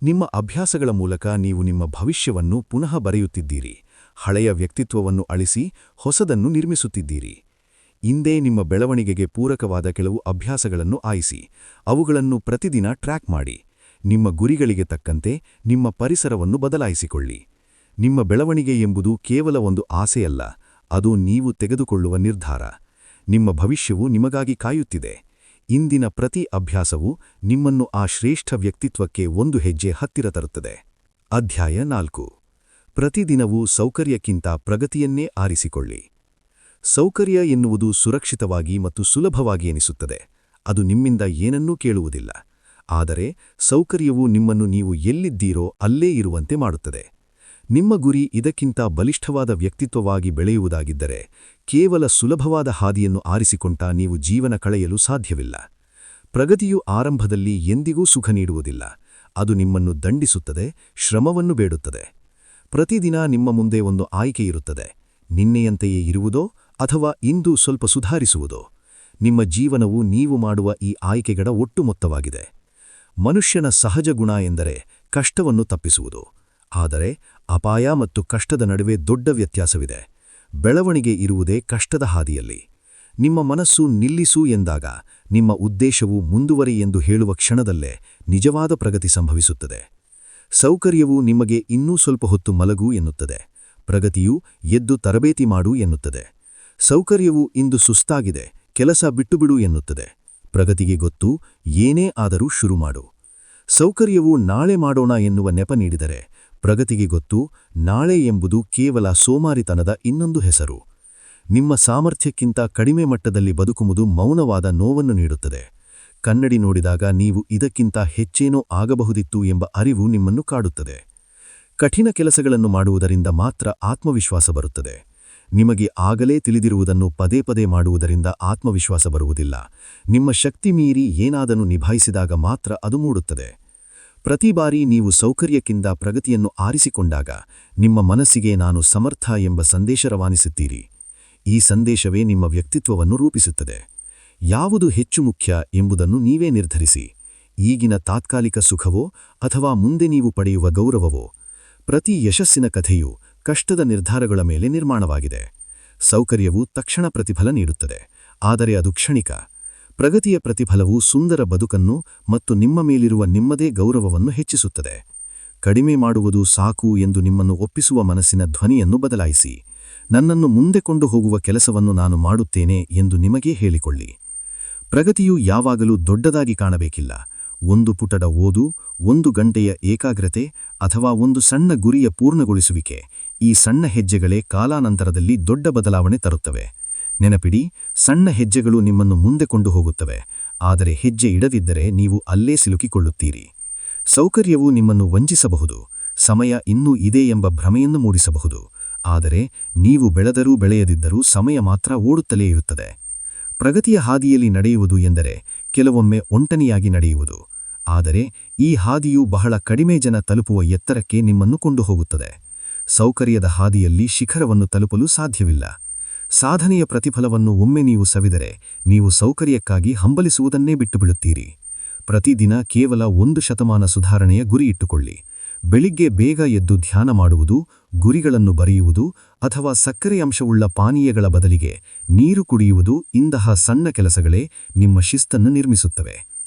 ನಿಮ್ಮ ಅಭ್ಯಾಸಗಳ ಮೂಲಕ ನೀವು ನಿಮ್ಮ ಭವಿಷ್ಯವನ್ನು ಪುನಃ ಬರೆಯುತ್ತಿದ್ದೀರಿ. ಹಳೆಯ ವ್ಯಕ್ತಿತ್ವವನ್ನು ಅಳಿಸಿ ಹೊಸದನ್ನು ನಿರ್ಮಿಸುತ್ತಿದ್ದೀರಿ. ಇಂದೇ ನಿಮ್ಮ ಬೆಳವಣಿಗೆಗೆ ಪೂರಕವಾದ ಕೆಲವು ಅಭ್ಯಾಸಗಳನ್ನು ಆಯ್ಸಿ, ಅವುಗಳನ್ನು ಪ್ರತಿದಿನ ಟ್ರ್ಯಾಕ್ ಮಾಡಿ. ನಿಮ್ಮ ಗುರಿಗಳಿಗೆ ತಕ್ಕಂತೆ ನಿಮ್ಮ ಪರಿಸರವನ್ನು ಬದಲಾಯಿಸಿಕೊಳ್ಳಿ. ನಿಮ್ಮ ಬೆಳವಣಿಗೆ ಎಂಬುದು ಕೇವಲ ಒಂದು ಆಸೆಯಲ್ಲ, ಅದು ನೀವು ತೆಗೆದುಕೊಳ್ಳುವ ನಿರ್ಧಾರ. ನಿಮ್ಮ ಭವಿಷ್ಯವು ನಿಮಗಾಗಿ ಕಾಯುತ್ತಿದೆ. ಇಂದಿನ ಪ್ರತಿ ಅಭ್ಯಾಸವು ನಿಮ್ಮನ್ನು ಆ ಶ್ರೇಷ್ಠ ವ್ಯಕ್ತಿತ್ವಕ್ಕೆ ಒಂದು ಹೆಜ್ಜೆ ಹತ್ತಿರ ತರುತ್ತದೆ. ಅಧ್ಯಾಯ 4. ಪ್ರತಿದಿನವೂ ಸೌಕರ್ಯಕ್ಕಿಂತ ಪ್ರಗತಿಯನ್ನೇ ಆರಿಸಿಕೊಳ್ಳಿ. ಸೌಕರ್ಯ ಎನ್ನುವುದು ಸುರಕ್ಷಿತವಾಗಿ ಮತ್ತು ಸುಲಭವಾಗಿ ಎನಿಸುತ್ತದೆ. ಅದು ನಿಮ್ಮಿಂದ ಏನನ್ನೂ ಕೇಳುವುದಿಲ್ಲ. ಆದರೆ ಸೌಕರ್ಯವು ನಿಮ್ಮನ್ನು ನೀವು ಎಲ್ಲಿದ್ದೀರೋ ಅಲ್ಲೇ ಇರುವಂತೆ ಮಾಡುತ್ತದೆ. ನಿಮ್ಮ ಗುರಿ ಇದಕ್ಕಿಂತ ಬಲಿಷ್ಠವಾದ ವ್ಯಕ್ತಿತ್ವವಾಗಿ ಬೆಳೆಯುವುದಾಗಿದ್ದರೆ ಕೇವಲ ಸುಲಭವಾದ ಹಾದಿಯನ್ನು ಆರಿಸಿಕೊಂಡ ನೀವು ಜೀವನ ಕಳೆಯಲು ಸಾಧ್ಯವಿಲ್ಲ. ಪ್ರಗತಿಯು ಆರಂಭದಲ್ಲಿ ಎಂದಿಗೂ ಸುಖ ನೀಡುವುದಿಲ್ಲ. ಅದು ನಿಮ್ಮನ್ನು ದಂಡಿಸುತ್ತದೆ, ಶ್ರಮವನ್ನು ಬೇಡುತ್ತದೆ. ಪ್ರತಿದಿನ ನಿಮ್ಮ ಮುಂದೆ ಒಂದು ಆಯ್ಕೆಯಿರುತ್ತದೆ. ನಿನ್ನೆಯಂತೆಯೇ ಇರುವುದೋ ಅಥವಾ ಇಂದು ಸ್ವಲ್ಪ ಸುಧಾರಿಸುವುದೋ. ನಿಮ್ಮ ಜೀವನವು ನೀವು ಮಾಡುವ ಈ ಆಯ್ಕೆಗಳ ಒಟ್ಟು ಮೊತ್ತವಾಗಿದೆ. ಮನುಷ್ಯನ ಸಹಜ ಗುಣ ಎಂದರೆ ಕಷ್ಟವನ್ನು ತಪ್ಪಿಸುವುದು. ಆದರೆ ಅಪಾಯ ಮತ್ತು ಕಷ್ಟದ ನಡುವೆ ದೊಡ್ಡ ವ್ಯತ್ಯಾಸವಿದೆ. ಬೆಳವಣಿಗೆ ಇರುವುದೇ ಕಷ್ಟದ ಹಾದಿಯಲ್ಲಿ. ನಿಮ್ಮ ಮನಸ್ಸು ನಿಲ್ಲಿಸು ಎಂದಾಗ, ನಿಮ್ಮ ಉದ್ದೇಶವು ಮುಂದುವರಿ ಎಂದು ಹೇಳುವ ಕ್ಷಣದಲ್ಲೇ ನಿಜವಾದ ಪ್ರಗತಿ ಸಂಭವಿಸುತ್ತದೆ. ಸೌಕರ್ಯವು ನಿಮಗೆ ಇನ್ನೂ ಸ್ವಲ್ಪ ಹೊತ್ತು ಮಲಗು ಎನ್ನುತ್ತದೆ. ಪ್ರಗತಿಯು ಎದ್ದು ತರಬೇತಿ ಮಾಡು ಎನ್ನುತ್ತದೆ. ಸೌಕರ್ಯವು ಇಂದು ಸುಸ್ತಾಗಿದೆ, ಕೆಲಸ ಬಿಟ್ಟುಬಿಡು ಎನ್ನುತ್ತದೆ. ಪ್ರಗತಿಗೆ ಗೊತ್ತು, ಏನೇ ಆದರೂ ಶುರು ಮಾಡು. ಸೌಕರ್ಯವು ನಾಳೆ ಮಾಡೋಣ ಎನ್ನುವ ನೆಪ ನೀಡಿದರೆ, ಪ್ರಗತಿಗೆ ಗೊತ್ತು, ನಾಳೆ ಎಂಬುದು ಕೇವಲ ಸೋಮಾರಿತನದ ಇನ್ನೊಂದು ಹೆಸರು. ನಿಮ್ಮ ಸಾಮರ್ಥ್ಯಕ್ಕಿಂತ ಕಡಿಮೆ ಮಟ್ಟದಲ್ಲಿ ಬದುಕುವುದು ಮೌನವಾದ ನೋವನ್ನು ನೀಡುತ್ತದೆ. ಕನ್ನಡಿ ನೋಡಿದಾಗ ನೀವು ಇದಕ್ಕಿಂತ ಹೆಚ್ಚೇನೋ ಆಗಬಹುದಿತ್ತು ಎಂಬ ಅರಿವು ನಿಮ್ಮನ್ನು ಕಾಡುತ್ತದೆ. ಕಠಿಣ ಕೆಲಸಗಳನ್ನು ಮಾಡುವುದರಿಂದ ಮಾತ್ರ ಆತ್ಮವಿಶ್ವಾಸ ಬರುತ್ತದೆ. ನಿಮಗೆ ಆಗಲೇ ತಿಳಿದಿರುವುದನ್ನು ಪದೇ ಪದೇ ಮಾಡುವುದರಿಂದ ಆತ್ಮವಿಶ್ವಾಸ ಬರುವುದಿಲ್ಲ. ನಿಮ್ಮ ಶಕ್ತಿ ಮೀರಿ ಏನಾದನ್ನು ನಿಭಾಯಿಸಿದಾಗ ಮಾತ್ರ ಅದು ಮೂಡುತ್ತದೆ. ಪ್ರತಿ ಬಾರಿ ನೀವು ಸೌಕರ್ಯಕ್ಕಿಂತ ಪ್ರಗತಿಯನ್ನು ಆರಿಸಿಕೊಂಡಾಗ ನಿಮ್ಮ ಮನಸ್ಸಿಗೆ ನಾನು ಸಮರ್ಥ ಎಂಬ ಸಂದೇಶ ರವಾನಿಸುತ್ತೀರಿ. ಈ ಸಂದೇಶವೇ ನಿಮ್ಮ ವ್ಯಕ್ತಿತ್ವವನ್ನು ರೂಪಿಸುತ್ತದೆ. ಯಾವುದು ಹೆಚ್ಚು ಮುಖ್ಯ ಎಂಬುದನ್ನು ನೀವೇ ನಿರ್ಧರಿಸಿ. ಈಗಿನ ತಾತ್ಕಾಲಿಕ ಸುಖವೋ ಅಥವಾ ಮುಂದೆ ನೀವು ಪಡೆಯುವ ಗೌರವವೋ? ಪ್ರತಿ ಯಶಸ್ಸಿನ ಕಥೆಯೂ ಕಷ್ಟದ ನಿರ್ಧಾರಗಳ ಮೇಲೆ ನಿರ್ಮಾಣವಾಗಿದೆ. ಸೌಕರ್ಯವು ತಕ್ಷಣ ಪ್ರತಿಫಲ ನೀಡುತ್ತದೆ, ಆದರೆ ಅದು ಕ್ಷಣಿಕ. ಪ್ರಗತಿಯ ಪ್ರತಿಫಲವು ಸುಂದರ ಬದುಕನ್ನು ಮತ್ತು ನಿಮ್ಮ ಮೇಲಿರುವ ನಿಮ್ಮದೇ ಗೌರವವನ್ನು ಹೆಚ್ಚಿಸುತ್ತದೆ. ಕಡಿಮೆ ಮಾಡುವುದು ಸಾಕು ಎಂದು ನಿಮ್ಮನ್ನು ಒಪ್ಪಿಸುವ ಮನಸ್ಸಿನ ಧ್ವನಿಯನ್ನು ಬದಲಾಯಿಸಿ. ನನ್ನನ್ನು ಮುಂದೆ ಕೊಂಡು ಹೋಗುವ ಕೆಲಸವನ್ನು ನಾನು ಮಾಡುತ್ತೇನೆ ಎಂದು ನಿಮಗೇ ಹೇಳಿಕೊಳ್ಳಿ. ಪ್ರಗತಿಯು ಯಾವಾಗಲೂ ದೊಡ್ಡದಾಗಿ ಕಾಣಬೇಕಿಲ್ಲ. ಒಂದು ಪುಟದ ಓದು, 1 ಗಂಟೆಯ ಏಕಾಗ್ರತೆ ಅಥವಾ ಒಂದು ಸಣ್ಣ ಗುರಿಯ ಪೂರ್ಣಗೊಳಿಸುವಿಕೆ, ಈ ಸಣ್ಣ ಹೆಜ್ಜೆಗಳೇ ಕಾಲಾನಂತರದಲ್ಲಿ ದೊಡ್ಡ ಬದಲಾವಣೆ ತರುತ್ತವೆ. ನೆನಪಿಡಿ, ಸಣ್ಣ ಹೆಜ್ಜೆಗಳು ನಿಮ್ಮನ್ನು ಮುಂದೆ ಕೊಂಡು ಹೋಗುತ್ತವೆ, ಆದರೆ ಹೆಜ್ಜೆ ಇಡದಿದ್ದರೆ ನೀವು ಅಲ್ಲೇ ಸಿಲುಕಿಕೊಳ್ಳುತ್ತೀರಿ. ಸೌಕರ್ಯವು ನಿಮ್ಮನ್ನು ವಂಚಿಸಬಹುದು, ಸಮಯ ಇನ್ನೂ ಇದೆ ಎಂಬ ಭ್ರಮೆಯನ್ನು ಮೂಡಿಸಬಹುದು, ಆದರೆ ನೀವು ಬೆಳೆದರೂ ಬೆಳೆಯದಿದ್ದರೂ ಸಮಯ ಮಾತ್ರ ಓಡುತ್ತಲೇ ಇರುತ್ತದೆ. ಪ್ರಗತಿಯ ಹಾದಿಯಲ್ಲಿ ನಡೆಯುವುದು ಎಂದರೆ ಕೆಲವೊಮ್ಮೆ ಒಂಟನಿಯಾಗಿ ನಡೆಯುವುದು, ಆದರೆ ಈ ಹಾದಿಯು ಬಹಳ ಕಡಿಮೆ ಜನ ತಲುಪುವ ಎತ್ತರಕ್ಕೆ ನಿಮ್ಮನ್ನು ಕೊಂಡು ಹೋಗುತ್ತದೆ. ಸೌಕರ್ಯದ ಹಾದಿಯಲ್ಲಿ ಶಿಖರವನ್ನು ತಲುಪಲು ಸಾಧ್ಯವಿಲ್ಲ. ಸಾಧನೆಯ ಪ್ರತಿಫಲವನ್ನು ಒಮ್ಮೆ ನೀವು ಸವಿದರೆ ನೀವು ಸೌಕರ್ಯಕ್ಕಾಗಿ ಹಂಬಲಿಸುವುದನ್ನೇ ಬಿಟ್ಟುಬಿಡುತ್ತೀರಿ. ಪ್ರತಿದಿನ ಕೇವಲ 1% ಸುಧಾರಣೆಯ ಗುರಿ ಇಟ್ಟುಕೊಳ್ಳಿ. ಬೆಳಿಗ್ಗೆ ಬೇಗ ಎದ್ದು ಧ್ಯಾನ ಮಾಡುವುದು, ಗುರಿಗಳನ್ನು ಬರೆಯುವುದು ಅಥವಾ ಸಕ್ಕರೆ ಅಂಶವುಳ್ಳ ಪಾನೀಯಗಳ ಬದಲಿಗೆ ನೀರು ಕುಡಿಯುವುದು, ಇಂತಹ ಸಣ್ಣ ಕೆಲಸಗಳೇ ನಿಮ್ಮ ಶಿಸ್ತನ್ನು ನಿರ್ಮಿಸುತ್ತವೆ.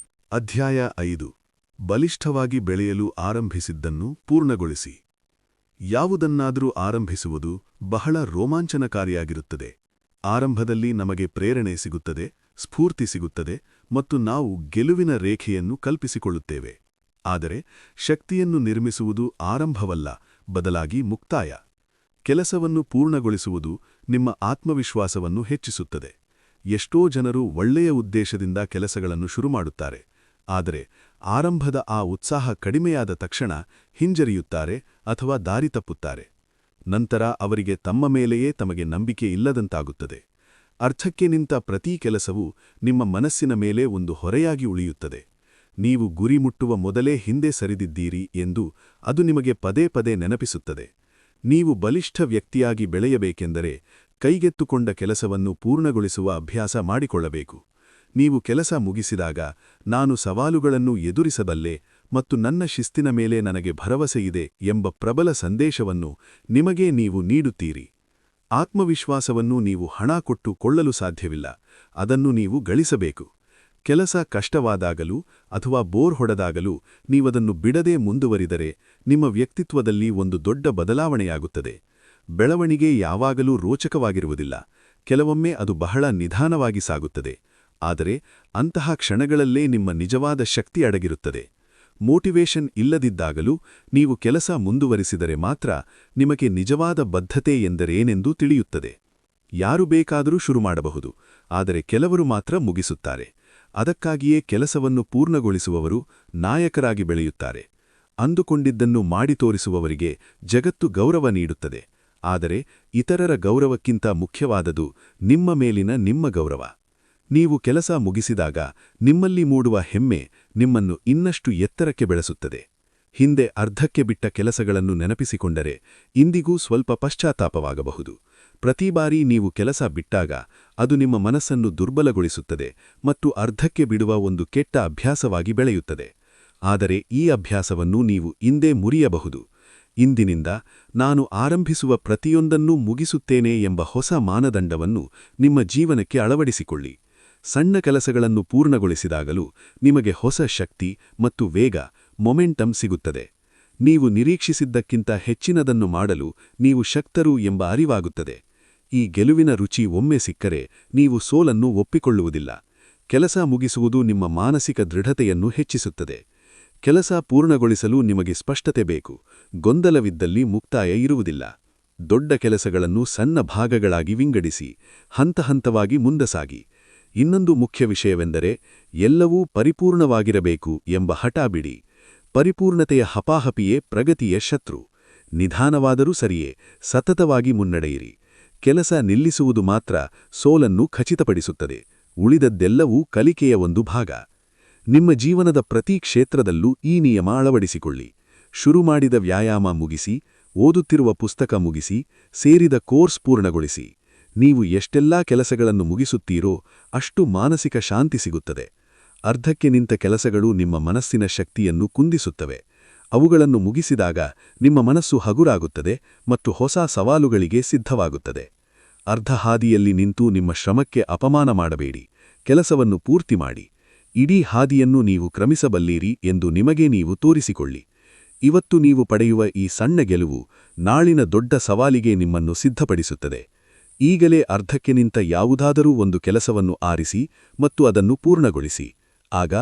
ಅಧ್ಯಾಯ 5. ಬಲಿಷ್ಠವಾಗಿ ಬೆಳೆಯಲು ಆರಂಭಿಸಿದ್ದನ್ನು ಪೂರ್ಣಗೊಳಿಸಿ. ಯಾವುದನ್ನಾದರೂ ಆರಂಭಿಸುವುದು ಬಹಳ ರೋಮಾಂಚನಕಾರಿಯಾಗಿರುತ್ತದೆ. ಆರಂಭದಲ್ಲಿ ನಮಗೆ ಪ್ರೇರಣೆ ಸಿಗುತ್ತದೆ, ಸ್ಫೂರ್ತಿ ಸಿಗುತ್ತದೆ ಮತ್ತು ನಾವು ಗೆಲುವಿನ ರೇಖೆಯನ್ನು ಕಲ್ಪಿಸಿಕೊಳ್ಳುತ್ತೇವೆ. ಆದರೆ ಶಕ್ತಿಯನ್ನು ನಿರ್ಮಿಸುವುದು ಆರಂಭವಲ್ಲ, ಬದಲಾಗಿ ಮುಕ್ತಾಯ. ಕೆಲಸವನ್ನು ಪೂರ್ಣಗೊಳಿಸುವುದು ನಿಮ್ಮ ಆತ್ಮವಿಶ್ವಾಸವನ್ನು ಹೆಚ್ಚಿಸುತ್ತದೆ. ಎಷ್ಟೋ ಜನರು ಒಳ್ಳೆಯ ಉದ್ದೇಶದಿಂದ ಕೆಲಸಗಳನ್ನು ಶುರುಮಾಡುತ್ತಾರೆ, ಆದರೆ ಆರಂಭದ ಆ ಉತ್ಸಾಹ ಕಡಿಮೆಯಾದ ತಕ್ಷಣ ಹಿಂಜರಿಯುತ್ತಾರೆ ಅಥವಾ ದಾರಿ ತಪ್ಪುತ್ತಾರೆ. ನಂತರ ಅವರಿಗೆ ತಮ್ಮ ಮೇಲೆಯೇ ತಮಗೆ ನಂಬಿಕೆ ಇಲ್ಲದಂತಾಗುತ್ತದೆ. ಅರ್ಥಕ್ಕೆ ನಿಂತ ಪ್ರತಿ ಕೆಲಸವೂ ನಿಮ್ಮ ಮನಸ್ಸಿನ ಮೇಲೆ ಒಂದು ಹೊರೆಯಾಗಿ ಉಳಿಯುತ್ತದೆ. ನೀವು ಗುರಿ ಮುಟ್ಟುವ ಮೊದಲೇ ಹಿಂದೆ ಸರಿದಿದ್ದೀರಿ ಎಂದು ಅದು ನಿಮಗೆ ಪದೇ ಪದೇ ನೆನಪಿಸುತ್ತದೆ. ನೀವು ಬಲಿಷ್ಠ ವ್ಯಕ್ತಿಯಾಗಿ ಬೆಳೆಯಬೇಕೆಂದರೆ ಕೈಗೆತ್ತುಕೊಂಡ ಕೆಲಸವನ್ನು ಪೂರ್ಣಗೊಳಿಸುವ ಅಭ್ಯಾಸ ಮಾಡಿಕೊಳ್ಳಬೇಕು. ನೀವು ಕೆಲಸ ಮುಗಿಸಿದಾಗ ನಾನು ಸವಾಲುಗಳನ್ನು ಎದುರಿಸಬಲ್ಲೆ ಮತ್ತು ನನ್ನ ಶಿಸ್ತಿನ ಮೇಲೆ ನನಗೆ ಭರವಸೆಯಿದೆ ಎಂಬ ಪ್ರಬಲ ಸಂದೇಶವನ್ನು ನಿಮಗೇ ನೀವು ನೀಡುತ್ತೀರಿ. ಆತ್ಮವಿಶ್ವಾಸವನ್ನು ನೀವು ಹಣ ಕೊಟ್ಟು ಕೊಳ್ಳಲು ಸಾಧ್ಯವಿಲ್ಲ, ಅದನ್ನು ನೀವು ಗಳಿಸಬೇಕು. ಕೆಲಸ ಕಷ್ಟವಾದಾಗಲೂ ಅಥವಾ ಬೋರ್ ಹೊಡೆದಾಗಲೂ ನೀವದನ್ನು ಬಿಡದೆ ಮುಂದುವರಿದರೆ ನಿಮ್ಮ ವ್ಯಕ್ತಿತ್ವದಲ್ಲಿ ಒಂದು ದೊಡ್ಡ ಬದಲಾವಣೆಯಾಗುತ್ತದೆ. ಬೆಳವಣಿಗೆ ಯಾವಾಗಲೂ ರೋಚಕವಾಗಿರುವುದಿಲ್ಲ, ಕೆಲವೊಮ್ಮೆ ಅದು ಬಹಳ ನಿಧಾನವಾಗಿ ಸಾಗುತ್ತದೆ. ಆದರೆ ಅಂತಹ ಕ್ಷಣಗಳಲ್ಲೇ ನಿಮ್ಮ ನಿಜವಾದ ಶಕ್ತಿ ಅಡಗಿರುತ್ತದೆ. ಮೋಟಿವೇಷನ್ ಇಲ್ಲದಿದ್ದಾಗಲೂ ನೀವು ಕೆಲಸ ಮುಂದುವರಿಸಿದರೆ ಮಾತ್ರ ನಿಮಗೆ ನಿಜವಾದ ಬದ್ಧತೆ ಎಂದರೇನೆಂದು ತಿಳಿಯುತ್ತದೆ. ಯಾರು ಬೇಕಾದರೂ ಶುರು ಮಾಡಬಹುದು, ಆದರೆ ಕೆಲವರು ಮಾತ್ರ ಮುಗಿಸುತ್ತಾರೆ. ಅದಕ್ಕಾಗಿಯೇ ಕೆಲಸವನ್ನು ಪೂರ್ಣಗೊಳಿಸುವವರು ನಾಯಕರಾಗಿ ಬೆಳೆಯುತ್ತಾರೆ. ಅಂದುಕೊಂಡಿದ್ದನ್ನು ಮಾಡಿ ತೋರಿಸುವವರಿಗೆ ಜಗತ್ತು ಗೌರವ ನೀಡುತ್ತದೆ, ಆದರೆ ಇತರರ ಗೌರವಕ್ಕಿಂತ ಮುಖ್ಯವಾದುದು ನಿಮ್ಮ ಮೇಲಿನ ನಿಮ್ಮ ಗೌರವ. ನೀವು ಕೆಲಸ ಮುಗಿಸಿದಾಗ ನಿಮ್ಮಲ್ಲಿ ಮೂಡುವ ಹೆಮ್ಮೆ ನಿಮ್ಮನ್ನು ಇನ್ನಷ್ಟು ಎತ್ತರಕ್ಕೆ ಬೆಳೆಸುತ್ತದೆ. ಹಿಂದೆ ಅರ್ಧಕ್ಕೆ ಬಿಟ್ಟ ಕೆಲಸಗಳನ್ನು ನೆನಪಿಸಿಕೊಂಡರೆ ಇಂದಿಗೂ ಸ್ವಲ್ಪ ಪಶ್ಚಾತ್ತಾಪವಾಗಬಹುದು. ಪ್ರತಿ ಬಾರಿ ನೀವು ಕೆಲಸ ಬಿಟ್ಟಾಗ ಅದು ನಿಮ್ಮ ಮನಸ್ಸನ್ನು ದುರ್ಬಲಗೊಳಿಸುತ್ತದೆ ಮತ್ತು ಅರ್ಧಕ್ಕೆ ಬಿಡುವ ಒಂದು ಕೆಟ್ಟ ಅಭ್ಯಾಸವಾಗಿ ಬೆಳೆಯುತ್ತದೆ. ಆದರೆ ಈ ಅಭ್ಯಾಸವನ್ನು ನೀವು ಇಂದೇ ಮುರಿಯಬಹುದು. ಇಂದಿನಿಂದ ನಾನು ಆರಂಭಿಸುವ ಪ್ರತಿಯೊಂದನ್ನೂ ಮುಗಿಸುತ್ತೇನೆ ಎಂಬ ಹೊಸ ಮಾನದಂಡವನ್ನು ನಿಮ್ಮ ಜೀವನಕ್ಕೆ ಅಳವಡಿಸಿಕೊಳ್ಳಿ. ಸಣ್ಣ ಕೆಲಸಗಳನ್ನು ಪೂರ್ಣಗೊಳಿಸಿದಾಗಲೂ ನಿಮಗೆ ಹೊಸ ಶಕ್ತಿ ಮತ್ತು ವೇಗ, ಮೊಮೆಂಟಮ್ ಸಿಗುತ್ತದೆ. ನೀವು ನಿರೀಕ್ಷಿಸಿದ್ದಕ್ಕಿಂತ ಹೆಚ್ಚಿನದನ್ನು ಮಾಡಲು ನೀವು ಶಕ್ತರು ಎಂಬ ಅರಿವಾಗುತ್ತದೆ. ಈ ಗೆಲುವಿನ ರುಚಿ ಒಮ್ಮೆ ಸಿಕ್ಕರೆ ನೀವು ಸೋಲನ್ನು ಒಪ್ಪಿಕೊಳ್ಳುವುದಿಲ್ಲ. ಕೆಲಸ ಮುಗಿಸುವುದು ನಿಮ್ಮ ಮಾನಸಿಕ ದೃಢತೆಯನ್ನು ಹೆಚ್ಚಿಸುತ್ತದೆ. ಕೆಲಸ ಪೂರ್ಣಗೊಳಿಸಲು ನಿಮಗೆ ಸ್ಪಷ್ಟತೆ ಬೇಕು. ಗೊಂದಲವಿದ್ದಲ್ಲಿ ಮುಕ್ತಾಯ ಇರುವುದಿಲ್ಲ. ದೊಡ್ಡ ಕೆಲಸಗಳನ್ನು ಸಣ್ಣ ಭಾಗಗಳಾಗಿ ವಿಂಗಡಿಸಿ ಹಂತ ಹಂತವಾಗಿ ಮುಂದೆ ಸಾಗಿ. ಇನ್ನೊಂದು ಮುಖ್ಯ ವಿಷಯವೆಂದರೆ ಎಲ್ಲವೂ ಪರಿಪೂರ್ಣವಾಗಿರಬೇಕು ಎಂಬ ಹಠ ಬಿಡಿ. ಪರಿಪೂರ್ಣತೆಯ ಹಪಾಹಪಿಯೇ ಪ್ರಗತಿಯ ಶತ್ರು. ನಿಧಾನವಾದರೂ ಸರಿಯೇ, ಸತತವಾಗಿ ಮುನ್ನಡೆಯಿರಿ. ಕೆಲಸ ನಿಲ್ಲಿಸುವುದು ಮಾತ್ರ ಸೋಲನ್ನು ಖಚಿತಪಡಿಸುತ್ತದೆ. ಉಳಿದದ್ದೆಲ್ಲವೂ ಕಲಿಕೆಯ ಒಂದು ಭಾಗ. ನಿಮ್ಮ ಜೀವನದ ಪ್ರತಿ ಕ್ಷೇತ್ರದಲ್ಲೂ ಈ ನಿಯಮ ಅಳವಡಿಸಿಕೊಳ್ಳಿ. ಶುರು ಮಾಡಿದ ವ್ಯಾಯಾಮ ಮುಗಿಸಿ, ಓದುತ್ತಿರುವ ಪುಸ್ತಕ ಮುಗಿಸಿ, ಸೇರಿದ ಕೋರ್ಸ್ ಪೂರ್ಣಗೊಳಿಸಿ. ನೀವು ಎಷ್ಟೆಲ್ಲಾ ಕೆಲಸಗಳನ್ನು ಮುಗಿಸುತ್ತೀರೋ ಅಷ್ಟು ಮಾನಸಿಕ ಶಾಂತಿ ಸಿಗುತ್ತದೆ. ಅರ್ಧಕ್ಕೆ ನಿಂತ ಕೆಲಸಗಳು ನಿಮ್ಮ ಮನಸ್ಸಿನ ಶಕ್ತಿಯನ್ನು ಕುಂದಿಸುತ್ತವೆ. ಅವುಗಳನ್ನು ಮುಗಿಸಿದಾಗ ನಿಮ್ಮ ಮನಸ್ಸು ಹಗುರಾಗುತ್ತದೆ ಮತ್ತು ಹೊಸ ಸವಾಲುಗಳಿಗೆ ಸಿದ್ಧವಾಗುತ್ತದೆ. ಅರ್ಧ ಹಾದಿಯಲ್ಲಿ ನಿಂತು ನಿಮ್ಮ ಶ್ರಮಕ್ಕೆ ಅಪಮಾನ ಮಾಡಬೇಡಿ. ಕೆಲಸವನ್ನು ಪೂರ್ತಿ ಮಾಡಿ. ಇಡೀ ಹಾದಿಯನ್ನು ನೀವು ಕ್ರಮಿಸಬಲ್ಲೀರಿ ಎಂದು ನಿಮಗೆ ನೀವು ತೋರಿಸಿಕೊಳ್ಳಿ. ಇವತ್ತು ನೀವು ಪಡೆಯುವ ಈ ಸಣ್ಣ ಗೆಲುವು ನಾಳಿನ ದೊಡ್ಡ ಸವಾಲಿಗೆ ನಿಮ್ಮನ್ನು ಸಿದ್ಧಪಡಿಸುತ್ತದೆ. ಈಗಲೇ ಅರ್ಧಕ್ಕೆ ನಿಂತ ಯಾವುದಾದರೂ ಒಂದು ಕೆಲಸವನ್ನು ಆರಿಸಿ ಮತ್ತು ಅದನ್ನು ಪೂರ್ಣಗೊಳಿಸಿ. ಆಗ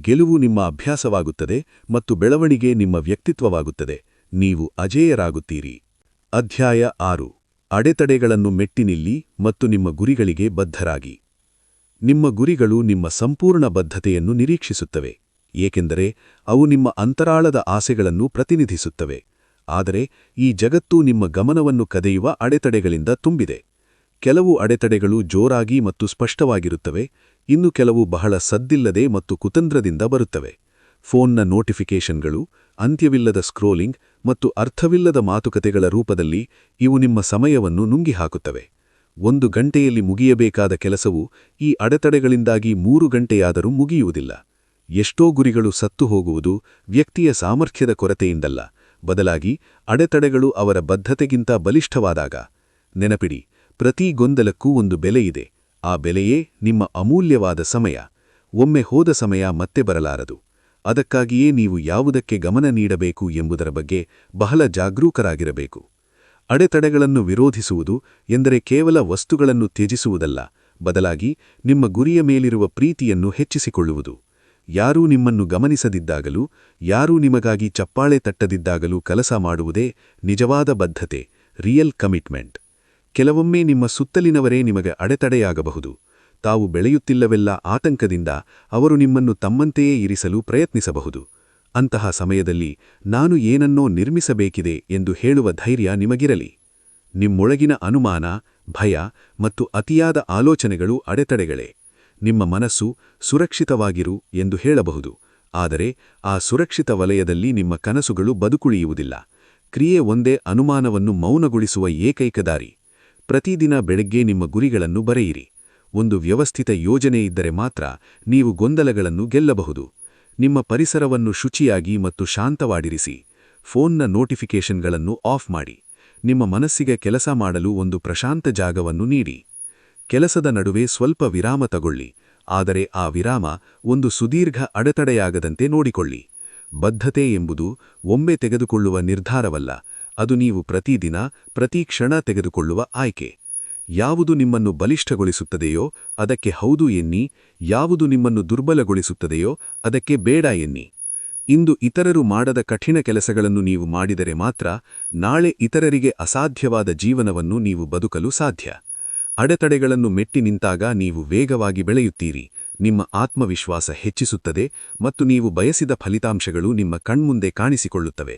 ಗೆಲುವು ನಿಮ್ಮ ಅಭ್ಯಾಸವಾಗುತ್ತದೆ ಮತ್ತು ಬೆಳವಣಿಗೆ ನಿಮ್ಮ ವ್ಯಕ್ತಿತ್ವವಾಗುತ್ತದೆ. ನೀವು ಅಜೇಯರಾಗುತ್ತೀರಿ. ಅಧ್ಯಾಯ 6. ಅಡೆತಡೆಗಳನ್ನು ಮೆಟ್ಟಿನಿಲ್ಲಿ ಮತ್ತು ನಿಮ್ಮ ಗುರಿಗಳಿಗೆ ಬದ್ಧರಾಗಿ. ನಿಮ್ಮ ಗುರಿಗಳು ನಿಮ್ಮ ಸಂಪೂರ್ಣ ಬದ್ಧತೆಯನ್ನು ನಿರೀಕ್ಷಿಸುತ್ತವೆ, ಏಕೆಂದರೆ ಅವು ನಿಮ್ಮ ಅಂತರಾಳದ ಆಸೆಗಳನ್ನು ಪ್ರತಿನಿಧಿಸುತ್ತವೆ. ಆದರೆ ಈ ಜಗತ್ತು ನಿಮ್ಮ ಗಮನವನ್ನು ಕದೆಯುವ ಅಡೆತಡೆಗಳಿಂದ ತುಂಬಿದೆ. ಕೆಲವು ಅಡೆತಡೆಗಳು ಜೋರಾಗಿ ಮತ್ತು ಸ್ಪಷ್ಟವಾಗಿರುತ್ತವೆ, ಇನ್ನು ಕೆಲವು ಬಹಳ ಸದ್ದಿಲ್ಲದೆ ಮತ್ತು ಕುತಂತ್ರದಿಂದ ಬರುತ್ತವೆ. ಫೋನ್ನ ನೋಟಿಫಿಕೇಷನ್ಗಳು, ಅಂತ್ಯವಿಲ್ಲದ ಸ್ಕ್ರೋಲಿಂಗ್ ಮತ್ತು ಅರ್ಥವಿಲ್ಲದ ಮಾತುಕತೆಗಳ ರೂಪದಲ್ಲಿ ಇವು ನಿಮ್ಮ ಸಮಯವನ್ನು ನುಂಗಿಹಾಕುತ್ತವೆ. 1 ಗಂಟೆಯಲ್ಲಿ ಮುಗಿಯಬೇಕಾದ ಕೆಲಸವು ಈ ಅಡೆತಡೆಗಳಿಂದಾಗಿ 3 ಗಂಟೆಯಾದರೂ ಮುಗಿಯುವುದಿಲ್ಲ. ಎಷ್ಟೋ ಗುರಿಗಳು ಸತ್ತು ಹೋಗುವುದು ವ್ಯಕ್ತಿಯ ಸಾಮರ್ಥ್ಯದ ಕೊರತೆಯಿಂದಲ್ಲ, ಬದಲಾಗಿ ಅಡೆತಡೆಗಳು ಅವರ ಬದ್ಧತೆಗಿಂತ ಬಲಿಷ್ಠವಾದಾಗ. ನೆನಪಿಡಿ, ಪ್ರತಿ ಗೊಂದಲಕ್ಕೂ ಒಂದು ಬೆಲೆಯಿದೆ. ಆ ಬೆಲೆಯೇ ನಿಮ್ಮ ಅಮೂಲ್ಯವಾದ ಸಮಯ. ಒಮ್ಮೆ ಹೋದ ಸಮಯ ಮತ್ತೆ ಬರಲಾರದು. ಅದಕ್ಕಾಗಿಯೇ ನೀವು ಯಾವುದಕ್ಕೆ ಗಮನ ನೀಡಬೇಕು ಎಂಬುದರ ಬಗ್ಗೆ ಬಹಳ ಜಾಗರೂಕರಾಗಿರಬೇಕು. ಅಡೆತಡೆಗಳನ್ನು ವಿರೋಧಿಸುವುದು ಎಂದರೆ ಕೇವಲ ವಸ್ತುಗಳನ್ನು ತ್ಯಜಿಸುವುದಲ್ಲ, ಬದಲಾಗಿ ನಿಮ್ಮ ಗುರಿಯ ಮೇಲಿರುವ ಪ್ರೀತಿಯನ್ನು ಹೆಚ್ಚಿಸಿಕೊಳ್ಳುವುದು. ಯಾರೂ ನಿಮ್ಮನ್ನು ಗಮನಿಸದಿದ್ದಾಗಲೂ, ಯಾರೂ ನಿಮಗಾಗಿ ಚಪ್ಪಾಳೆ ತಟ್ಟದಿದ್ದಾಗಲೂ ಕೆಲಸ ಮಾಡುವುದೇ ನಿಜವಾದ ಬದ್ಧತೆ, ರಿಯಲ್ ಕಮಿಟ್ಮೆಂಟ್. ಕೆಲವೊಮ್ಮೆ ನಿಮ್ಮ ಸುತ್ತಲಿನವರೇ ನಿಮಗೆ ಅಡೆತಡೆಯಾಗಬಹುದು. ತಾವು ಬೆಳೆಯುತ್ತಿಲ್ಲವೆಲ್ಲ ಆತಂಕದಿಂದ ಅವರು ನಿಮ್ಮನ್ನು ತಮ್ಮಂತೆಯೇ ಇರಿಸಲು ಪ್ರಯತ್ನಿಸಬಹುದು. ಅಂತಹ ಸಮಯದಲ್ಲಿ ನಾನು ಏನನ್ನೋ ನಿರ್ಮಿಸಬೇಕಿದೆ ಎಂದು ಹೇಳುವ ಧೈರ್ಯ ನಿಮಗಿರಲಿ. ನಿಮ್ಮೊಳಗಿನ ಅನುಮಾನ, ಭಯ ಮತ್ತು ಅತಿಯಾದ ಆಲೋಚನೆಗಳು ಅಡೆತಡೆಗಳೇ. ನಿಮ್ಮ ಮನಸ್ಸು ಸುರಕ್ಷಿತವಾಗಿರು ಎಂದು ಹೇಳಬಹುದು, ಆದರೆ ಆ ಸುರಕ್ಷಿತ ವಲಯದಲ್ಲಿ ನಿಮ್ಮ ಕನಸುಗಳು ಬದುಕುಳಿಯುವುದಿಲ್ಲ. ಕ್ರಿಯೆ ಒಂದೇ ಅನುಮಾನವನ್ನು ಮೌನಗೊಳಿಸುವ ಏಕೈಕ ದಾರಿ. ಪ್ರತಿದಿನ ಬೆಳಗ್ಗೆ ನಿಮ್ಮ ಗುರಿಗಳನ್ನು ಬರೆಯಿರಿ. ಒಂದು ವ್ಯವಸ್ಥಿತ ಯೋಜನೆ ಇದ್ದರೆ ಮಾತ್ರ ನೀವು ಗೊಂದಲಗಳನ್ನು ಗೆಲ್ಲಬಹುದು. ನಿಮ್ಮ ಪರಿಸರವನ್ನು ಶುಚಿಯಾಗಿ ಮತ್ತು ಶಾಂತವಾಗಿರಿಸಿ. ಫೋನ್ನ ನೋಟಿಫಿಕೇಷನ್ಗಳನ್ನು ಆಫ್ ಮಾಡಿ. ನಿಮ್ಮ ಮನಸ್ಸಿಗೆ ಕೆಲಸ ಮಾಡಲು ಒಂದು ಪ್ರಶಾಂತ ಜಾಗವನ್ನು ನೀಡಿ. ಕೆಲಸದ ನಡುವೆ ಸ್ವಲ್ಪ ವಿರಾಮ ತಗೊಳ್ಳಿ, ಆದರೆ ಆ ವಿರಾಮ ಒಂದು ಸುದೀರ್ಘ ಅಡೆತಡೆಯಾಗದಂತೆ ನೋಡಿಕೊಳ್ಳಿ. ಬದ್ಧತೆ ಎಂಬುದು ಒಮ್ಮೆ ತೆಗೆದುಕೊಳ್ಳುವ ನಿರ್ಧಾರವಲ್ಲ, ಅದು ನೀವು ಪ್ರತಿದಿನ, ಪ್ರತಿ ಕ್ಷಣ ತೆಗೆದುಕೊಳ್ಳುವ ಆಯ್ಕೆ. ಯಾವುದು ನಿಮ್ಮನ್ನು ಬಲಿಷ್ಠಗೊಳಿಸುತ್ತದೆಯೋ ಅದಕ್ಕೆ ಹೌದು ಎನ್ನಿ, ಯಾವುದು ನಿಮ್ಮನ್ನು ದುರ್ಬಲಗೊಳಿಸುತ್ತದೆಯೋ ಅದಕ್ಕೆ ಬೇಡ ಎನ್ನಿ. ಇಂದು ಇತರರು ಮಾಡದ ಕಠಿಣ ಕೆಲಸಗಳನ್ನು ನೀವು ಮಾಡಿದರೆ ಮಾತ್ರ ನಾಳೆ ಇತರರಿಗೆ ಅಸಾಧ್ಯವಾದ ಜೀವನವನ್ನು ನೀವು ಬದುಕಲು ಸಾಧ್ಯ. ಅಡೆತಡೆಗಳನ್ನು ಮೆಟ್ಟಿ ನಿಂತಾಗ ನೀವು ವೇಗವಾಗಿ ಬೆಳೆಯುತ್ತೀರಿ, ನಿಮ್ಮ ಆತ್ಮವಿಶ್ವಾಸ ಹೆಚ್ಚಿಸುತ್ತದೆ ಮತ್ತು ನೀವು ಬಯಸಿದ ಫಲಿತಾಂಶಗಳು ನಿಮ್ಮ ಕಣ್ಮುಂದೆ ಕಾಣಿಸಿಕೊಳ್ಳುತ್ತವೆ.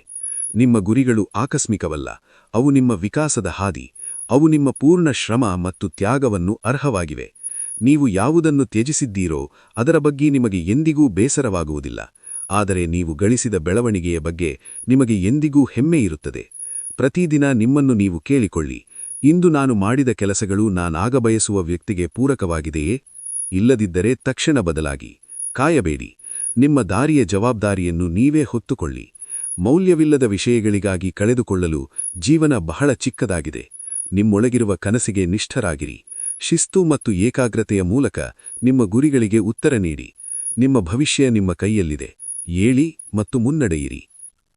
ನಿಮ್ಮ ಗುರಿಗಳು ಆಕಸ್ಮಿಕವಲ್ಲ, ಅವು ನಿಮ್ಮ ವಿಕಾಸದ ಹಾದಿ. ಅವು ನಿಮ್ಮ ಪೂರ್ಣ ಶ್ರಮ ಮತ್ತು ತ್ಯಾಗವನ್ನು ಅರ್ಹವಾಗಿವೆ. ನೀವು ಯಾವುದನ್ನು ತ್ಯಜಿಸಿದ್ದೀರೋ ಅದರ ಬಗ್ಗೆ ನಿಮಗೆ ಎಂದಿಗೂ ಬೇಸರವಾಗುವುದಿಲ್ಲ, ಆದರೆ ನೀವು ಗಳಿಸಿದ ಬೆಳವಣಿಗೆಯ ಬಗ್ಗೆ ನಿಮಗೆ ಎಂದಿಗೂ ಹೆಮ್ಮೆ ಇರುತ್ತದೆ. ಪ್ರತಿದಿನ ನಿಮ್ಮನ್ನು ನೀವು ಕೇಳಿಕೊಳ್ಳಿ, ಇಂದು ನಾನು ಮಾಡಿದ ಕೆಲಸಗಳು ನಾನಾಗಬಯಸುವ ವ್ಯಕ್ತಿಗೆ ಪೂರಕವಾಗಿದೆಯೇ? ಇಲ್ಲದಿದ್ದರೆ ತಕ್ಷಣ ಬದಲಾಗಿ. ಕಾಯಬೇಡಿ. ನಿಮ್ಮ ದಾರಿಯ ಜವಾಬ್ದಾರಿಯನ್ನು ನೀವೇ ಹೊತ್ತುಕೊಳ್ಳಿ. ಮೌಲ್ಯವಿಲ್ಲದ ವಿಷಯಗಳಿಗಾಗಿ ಕಳೆದುಕೊಳ್ಳಲು ಜೀವನ ಬಹಳ ಚಿಕ್ಕದಾಗಿದೆ. ನಿಮ್ಮೊಳಗಿರುವ ಕನಸಿಗೆ ನಿಷ್ಠರಾಗಿರಿ. ಶಿಸ್ತು ಮತ್ತು ಏಕಾಗ್ರತೆಯ ಮೂಲಕ ನಿಮ್ಮ ಗುರಿಗಳಿಗೆ ಉತ್ತರ ನೀಡಿ. ನಿಮ್ಮ ಭವಿಷ್ಯ ನಿಮ್ಮ ಕೈಯಲ್ಲಿದೆ. ಏಳಿ ಮತ್ತು ಮುನ್ನಡೆಯಿರಿ.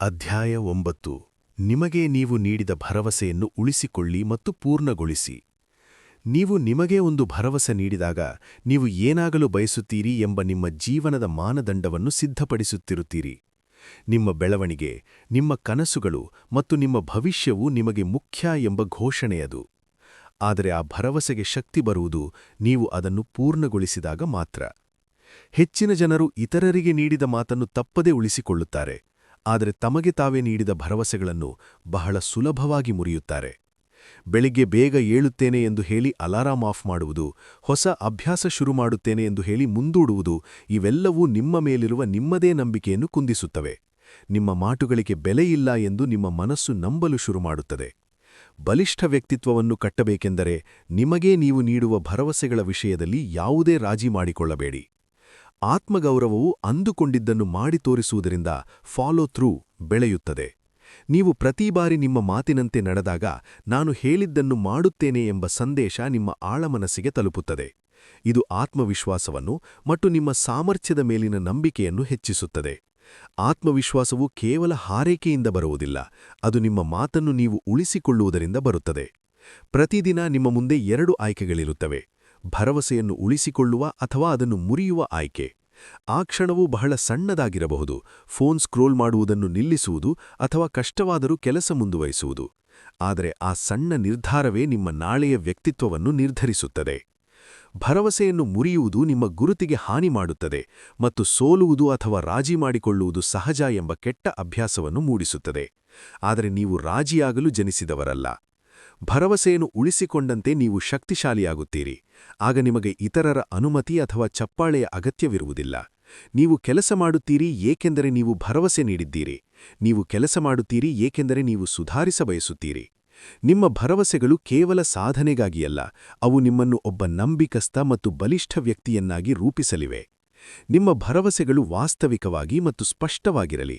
ಅಧ್ಯಾಯ 9. ನಿಮಗೆ ನೀವು ನೀಡಿದ ಭರವಸೆಯನ್ನು ಉಳಿಸಿಕೊಳ್ಳಿ ಮತ್ತು ಪೂರ್ಣಗೊಳಿಸಿ. ನೀವು ನಿಮಗೆ ಒಂದು ಭರವಸೆ ನೀಡಿದಾಗ ನೀವು ಏನಾಗಲು ಬಯಸುತ್ತೀರಿ ಎಂಬ ನಿಮ್ಮ ಜೀವನದ ಮಾನದಂಡವನ್ನು ಸಿದ್ಧಪಡಿಸುತ್ತಿರುತ್ತೀರಿ. ನಿಮ್ಮ ಬೆಳವಣಿಗೆ, ನಿಮ್ಮ ಕನಸುಗಳು ಮತ್ತು ನಿಮ್ಮ ಭವಿಷ್ಯವು ನಿಮಗೆ ಮುಖ್ಯ ಎಂಬ ಘೋಷಣೆಯದು. ಆದರೆ ಆ ಭರವಸೆಗೆ ಶಕ್ತಿ ಬರುವುದು ನೀವು ಅದನ್ನು ಪೂರ್ಣಗೊಳಿಸಿದಾಗ ಮಾತ್ರ. ಹೆಚ್ಚಿನ ಜನರು ಇತರರಿಗೆ ನೀಡಿದ ಮಾತನ್ನು ತಪ್ಪದೇ ಉಳಿಸಿಕೊಳ್ಳುತ್ತಾರೆ, ಆದರೆ ತಮಗೆ ತಾವೇ ನೀಡಿದ ಭರವಸೆಗಳನ್ನು ಬಹಳ ಸುಲಭವಾಗಿ ಮುರಿಯುತ್ತಾರೆ. ಬೆಳಿಗ್ಗೆ ಬೇಗ ಏಳುತ್ತೇನೆ ಎಂದು ಹೇಳಿ ಅಲಾರಾಂ ಆಫ್ ಮಾಡುವುದು, ಹೊಸ ಅಭ್ಯಾಸ ಶುರು ಮಾಡುತ್ತೇನೆ ಎಂದು ಹೇಳಿ ಮುಂದೂಡುವುದು, ಇವೆಲ್ಲವೂ ನಿಮ್ಮ ಮೇಲಿರುವ ನಿಮ್ಮದೇ ನಂಬಿಕೆಯನ್ನು ಕುಂದಿಸುತ್ತವೆ. ನಿಮ್ಮ ಮಾತುಗಳಿಗೆ ಬೆಲೆಯಿಲ್ಲ ಎಂದು ನಿಮ್ಮ ಮನಸ್ಸು ನಂಬಲು ಶುರು ಮಾಡುತ್ತದೆ. ಬಲಿಷ್ಠ ವ್ಯಕ್ತಿತ್ವವನ್ನು ಕಟ್ಟಬೇಕೆಂದರೆ ನಿಮಗೇ ನೀವು ನೀಡುವ ಭರವಸೆಗಳ ವಿಷಯದಲ್ಲಿ ಯಾವುದೇ ರಾಜಿ ಮಾಡಿಕೊಳ್ಳಬೇಡಿ. ಆತ್ಮಗೌರವವು ಅಂದುಕೊಂಡಿದ್ದನ್ನು ಮಾಡಿ ತೋರಿಸುವುದರಿಂದ ಫಾಲೋ ಥ್ರೂ ಬೆಳೆಯುತ್ತದೆ. ನೀವು ಪ್ರತಿ ಬಾರಿ ನಿಮ್ಮ ಮಾತಿನಂತೆ ನಡೆದಾಗ ನಾನು ಹೇಳಿದ್ದನ್ನು ಮಾಡುತ್ತೇನೆ ಎಂಬ ಸಂದೇಶ ನಿಮ್ಮ ಆಳಮನಸ್ಸಿಗೆ ತಲುಪುತ್ತದೆ. ಇದು ಆತ್ಮವಿಶ್ವಾಸವನ್ನು ಮತ್ತು ನಿಮ್ಮ ಸಾಮರ್ಥ್ಯದ ಮೇಲಿನ ನಂಬಿಕೆಯನ್ನು ಹೆಚ್ಚಿಸುತ್ತದೆ. ಆತ್ಮವಿಶ್ವಾಸವು ಕೇವಲ ಹಾರೈಕೆಯಿಂದ ಬರುವುದಿಲ್ಲ, ಅದು ನಿಮ್ಮ ಮಾತನ್ನು ನೀವು ಉಳಿಸಿಕೊಳ್ಳುವುದರಿಂದ ಬರುತ್ತದೆ. ಪ್ರತಿದಿನ ನಿಮ್ಮ ಮುಂದೆ 2 ಆಯ್ಕೆಗಳಿರುತ್ತವೆ: ಭರವಸೆಯನ್ನು ಉಳಿಸಿಕೊಳ್ಳುವ ಅಥವಾ ಅದನ್ನು ಮುರಿಯುವ ಆಯ್ಕೆ. ಆ ಕ್ಷಣವು ಬಹಳ ಸಣ್ಣದಾಗಿರಬಹುದು, ಫೋನ್ ಸ್ಕ್ರೋಲ್ ಮಾಡುವುದನ್ನು ನಿಲ್ಲಿಸುವುದು ಅಥವಾ ಕಷ್ಟವಾದರೂ ಕೆಲಸ ಮುಂದುವರಿಸುವುದು. ಆದರೆ ಆ ಸಣ್ಣ ನಿರ್ಧಾರವೇ ನಿಮ್ಮ ನಾಳೆಯ ವ್ಯಕ್ತಿತ್ವವನ್ನು ನಿರ್ಧರಿಸುತ್ತದೆ. ಭರವಸೆಯನ್ನು ಮುರಿಯುವುದು ನಿಮ್ಮ ಗುರುತಿಗೆ ಹಾನಿ ಮಾಡುತ್ತದೆ ಮತ್ತು ಸೋಲುವುದು ಅಥವಾ ರಾಜಿ ಮಾಡಿಕೊಳ್ಳುವುದು ಸಹಜ ಎಂಬ ಕೆಟ್ಟ ಅಭ್ಯಾಸವನ್ನು ಮೂಡಿಸುತ್ತದೆ. ಆದರೆ ನೀವು ರಾಜಿಯಾಗಲು ಜನಿಸಿದವರಲ್ಲ. ಭರವಸೆಯನ್ನು ಉಳಿಸಿಕೊಂಡಂತೆ ನೀವು ಶಕ್ತಿಶಾಲಿಯಾಗುತ್ತೀರಿ. ಆಗ ನಿಮಗೆ ಇತರರ ಅನುಮತಿ ಅಥವಾ ಚಪ್ಪಾಳೆಯ ಅಗತ್ಯವಿರುವುದಿಲ್ಲ. ನೀವು ಕೆಲಸ ಮಾಡುತ್ತೀರಿ ಏಕೆಂದರೆ ನೀವು ಭರವಸೆ ನೀಡಿದ್ದೀರಿ. ನೀವು ಕೆಲಸ ಮಾಡುತ್ತೀರಿ ಏಕೆಂದರೆ ನೀವು ಸುಧಾರಿಸಬಯಸುತ್ತೀರಿ. ನಿಮ್ಮ ಭರವಸೆಗಳು ಕೇವಲ ಸಾಧನೆಗಾಗಿಯಲ್ಲ, ಅವು ನಿಮ್ಮನ್ನು ಒಬ್ಬ ನಂಬಿಕಸ್ಥ ಮತ್ತು ಬಲಿಷ್ಠ ವ್ಯಕ್ತಿಯನ್ನಾಗಿ ರೂಪಿಸಲಿವೆ. ನಿಮ್ಮ ಭರವಸೆಗಳು ವಾಸ್ತವಿಕವಾಗಿ ಮತ್ತು ಸ್ಪಷ್ಟವಾಗಿರಲಿ.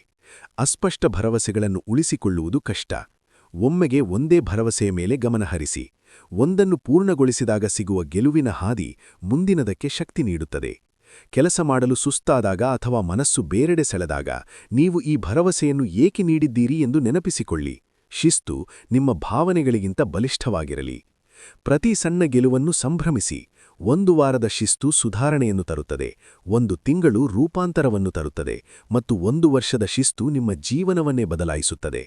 ಅಸ್ಪಷ್ಟ ಭರವಸೆಗಳನ್ನು ಉಳಿಸಿಕೊಳ್ಳುವುದು ಕಷ್ಟ. ಒಮ್ಮೆಗೆ ಒಂದೇ ಭರವಸೆಯ ಮೇಲೆ ಗಮನಹರಿಸಿ. ಒಂದನ್ನು ಪೂರ್ಣಗೊಳಿಸಿದಾಗ ಸಿಗುವ ಗೆಲುವಿನ ಹಾದಿ ಮುಂದಿನದಕ್ಕೆ ಶಕ್ತಿ ನೀಡುತ್ತದೆ. ಕೆಲಸ ಮಾಡಲು ಸುಸ್ತಾದಾಗ ಅಥವಾ ಮನಸ್ಸು ಬೇರೆಡೆ ಸೆಳೆದಾಗ ನೀವು ಈ ಭರವಸೆಯನ್ನು ಏಕೆ ನೀಡಿದ್ದೀರಿ ಎಂದು ನೆನಪಿಸಿಕೊಳ್ಳಿ. ಶಿಸ್ತು ನಿಮ್ಮ ಭಾವನೆಗಳಿಗಿಂತ ಬಲಿಷ್ಠವಾಗಿರಲಿ. ಪ್ರತಿ ಸಣ್ಣ ಗೆಲುವನ್ನು ಸಂಭ್ರಮಿಸಿ. 1 ವಾರದ ಶಿಸ್ತು ಸುಧಾರಣೆಯನ್ನು ತರುತ್ತದೆ, 1 ತಿಂಗಳು ರೂಪಾಂತರವನ್ನು ತರುತ್ತದೆ ಮತ್ತು 1 ವರ್ಷದ ಶಿಸ್ತು ನಿಮ್ಮ ಜೀವನವನ್ನೇ ಬದಲಾಯಿಸುತ್ತದೆ.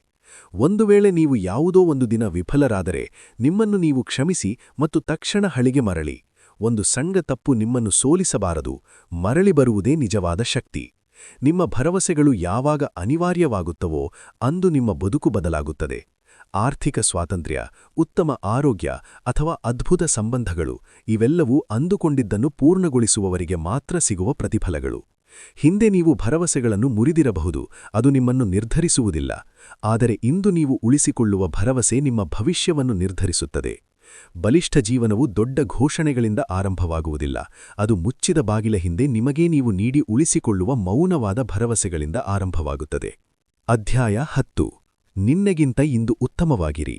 ಒಂದು ವೇಳೆ ನೀವು ಯಾವುದೋ ಒಂದು ದಿನ ವಿಫಲರಾದರೆ ನಿಮ್ಮನ್ನು ನೀವು ಕ್ಷಮಿಸಿ ಮತ್ತು ತಕ್ಷಣ ಹಳಿಗೆ ಮರಳಿ. ಒಂದು ಸಣ್ಣ ತಪ್ಪು ನಿಮ್ಮನ್ನು ಸೋಲಿಸಬಾರದು, ಮರಳಿ ಬರುವುದೇ ನಿಜವಾದ ಶಕ್ತಿ. ನಿಮ್ಮ ಭರವಸೆಗಳು ಯಾವಾಗ ಅನಿವಾರ್ಯವಾಗುತ್ತವೋ ಅಂದು ನಿಮ್ಮ ಬದುಕು ಬದಲಾಗುತ್ತದೆ. ಆರ್ಥಿಕ ಸ್ವಾತಂತ್ರ್ಯ, ಉತ್ತಮ ಆರೋಗ್ಯ ಅಥವಾ ಅದ್ಭುತ ಸಂಬಂಧಗಳು ಇವೆಲ್ಲವೂ ಅಂದುಕೊಂಡಿದ್ದನ್ನು ಪೂರ್ಣಗೊಳಿಸುವವರಿಗೆ ಮಾತ್ರ ಸಿಗುವ ಪ್ರತಿಫಲಗಳು. ಹಿಂದೆ ನೀವು ಭರವಸೆಗಳನ್ನು ಮುರಿದಿರಬಹುದು, ಅದು ನಿಮ್ಮನ್ನು ನಿರ್ಧರಿಸುವುದಿಲ್ಲ. ಆದರೆ ಇಂದು ನೀವು ಉಳಿಸಿಕೊಳ್ಳುವ ಭರವಸೆ ನಿಮ್ಮ ಭವಿಷ್ಯವನ್ನು ನಿರ್ಧರಿಸುತ್ತದೆ. ಬಲಿಷ್ಠ ಜೀವನವು ದೊಡ್ಡ ಘೋಷಣೆಗಳಿಂದ ಆರಂಭವಾಗುವುದಿಲ್ಲ, ಅದು ಮುಚ್ಚಿದ ಬಾಗಿಲ ಹಿಂದೆ ನಿಮಗೇ ನೀವು ನೀಡಿ ಉಳಿಸಿಕೊಳ್ಳುವ ಮೌನವಾದ ಭರವಸೆಗಳಿಂದ ಆರಂಭವಾಗುತ್ತದೆ. ಅಧ್ಯಾಯ 10. ನಿನ್ನೆಗಿಂತ ಇಂದು ಉತ್ತಮವಾಗಿರಿ.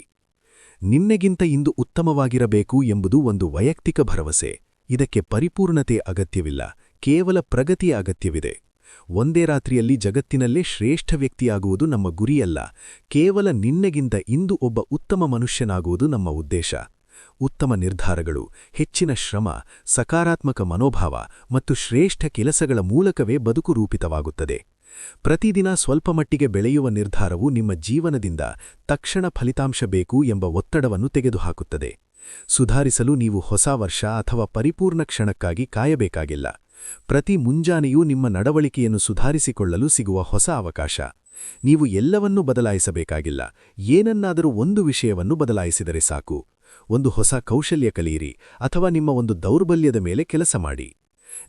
ನಿನ್ನೆಗಿಂತ ಇಂದು ಉತ್ತಮವಾಗಿರಬೇಕು ಎಂಬುದು ಒಂದು ವೈಯಕ್ತಿಕ ಭರವಸೆ. ಇದಕ್ಕೆ ಪರಿಪೂರ್ಣತೆ ಅಗತ್ಯವಿಲ್ಲ, ಕೇವಲ ಪ್ರಗತಿಯ ಅಗತ್ಯವಿದೆ. ಒಂದೇ ರಾತ್ರಿಯಲ್ಲಿ ಜಗತ್ತಿನಲ್ಲೇ ಶ್ರೇಷ್ಠ ವ್ಯಕ್ತಿಯಾಗುವುದು ನಮ್ಮ ಗುರಿಯಲ್ಲ, ಕೇವಲ ನಿನ್ನೆಗಿಂತ ಇಂದು ಒಬ್ಬ ಉತ್ತಮ ಮನುಷ್ಯನಾಗುವುದು ನಮ್ಮ ಉದ್ದೇಶ. ಉತ್ತಮ ನಿರ್ಧಾರಗಳು, ಹೆಚ್ಚಿನ ಶ್ರಮ, ಸಕಾರಾತ್ಮಕ ಮನೋಭಾವ ಮತ್ತು ಶ್ರೇಷ್ಠ ಕೆಲಸಗಳ ಮೂಲಕವೇ ಬದುಕು ರೂಪಿತವಾಗುತ್ತದೆ. ಪ್ರತಿದಿನ ಸ್ವಲ್ಪಮಟ್ಟಿಗೆ ಬೆಳೆಯುವ ನಿರ್ಧಾರವು ನಿಮ್ಮ ಜೀವನದಿಂದ ತಕ್ಷಣ ಫಲಿತಾಂಶ ಬೇಕು ಎಂಬ ಒತ್ತಡವನ್ನು ತೆಗೆದುಹಾಕುತ್ತದೆ. ಸುಧಾರಿಸಲು ನೀವು ಹೊಸ ವರ್ಷ ಅಥವಾ ಪರಿಪೂರ್ಣ ಕ್ಷಣಕ್ಕಾಗಿ ಕಾಯಬೇಕಾಗಿಲ್ಲ. ಪ್ರತಿ ಮುಂಜಾನೆಯೂ ನಿಮ್ಮ ನಡವಳಿಕೆಯನ್ನು ಸುಧಾರಿಸಿಕೊಳ್ಳಲು ಸಿಗುವ ಹೊಸ ಅವಕಾಶ. ನೀವು ಎಲ್ಲವನ್ನೂ ಬದಲಾಯಿಸಬೇಕಾಗಿಲ್ಲ, ಏನನ್ನಾದರೂ ಒಂದು ವಿಷಯವನ್ನು ಬದಲಾಯಿಸಿದರೆ ಸಾಕು. ಒಂದು ಹೊಸ ಕೌಶಲ್ಯ ಕಲಿಯಿರಿ ಅಥವಾ ನಿಮ್ಮ ಒಂದು ದೌರ್ಬಲ್ಯದ ಮೇಲೆ ಕೆಲಸ ಮಾಡಿ.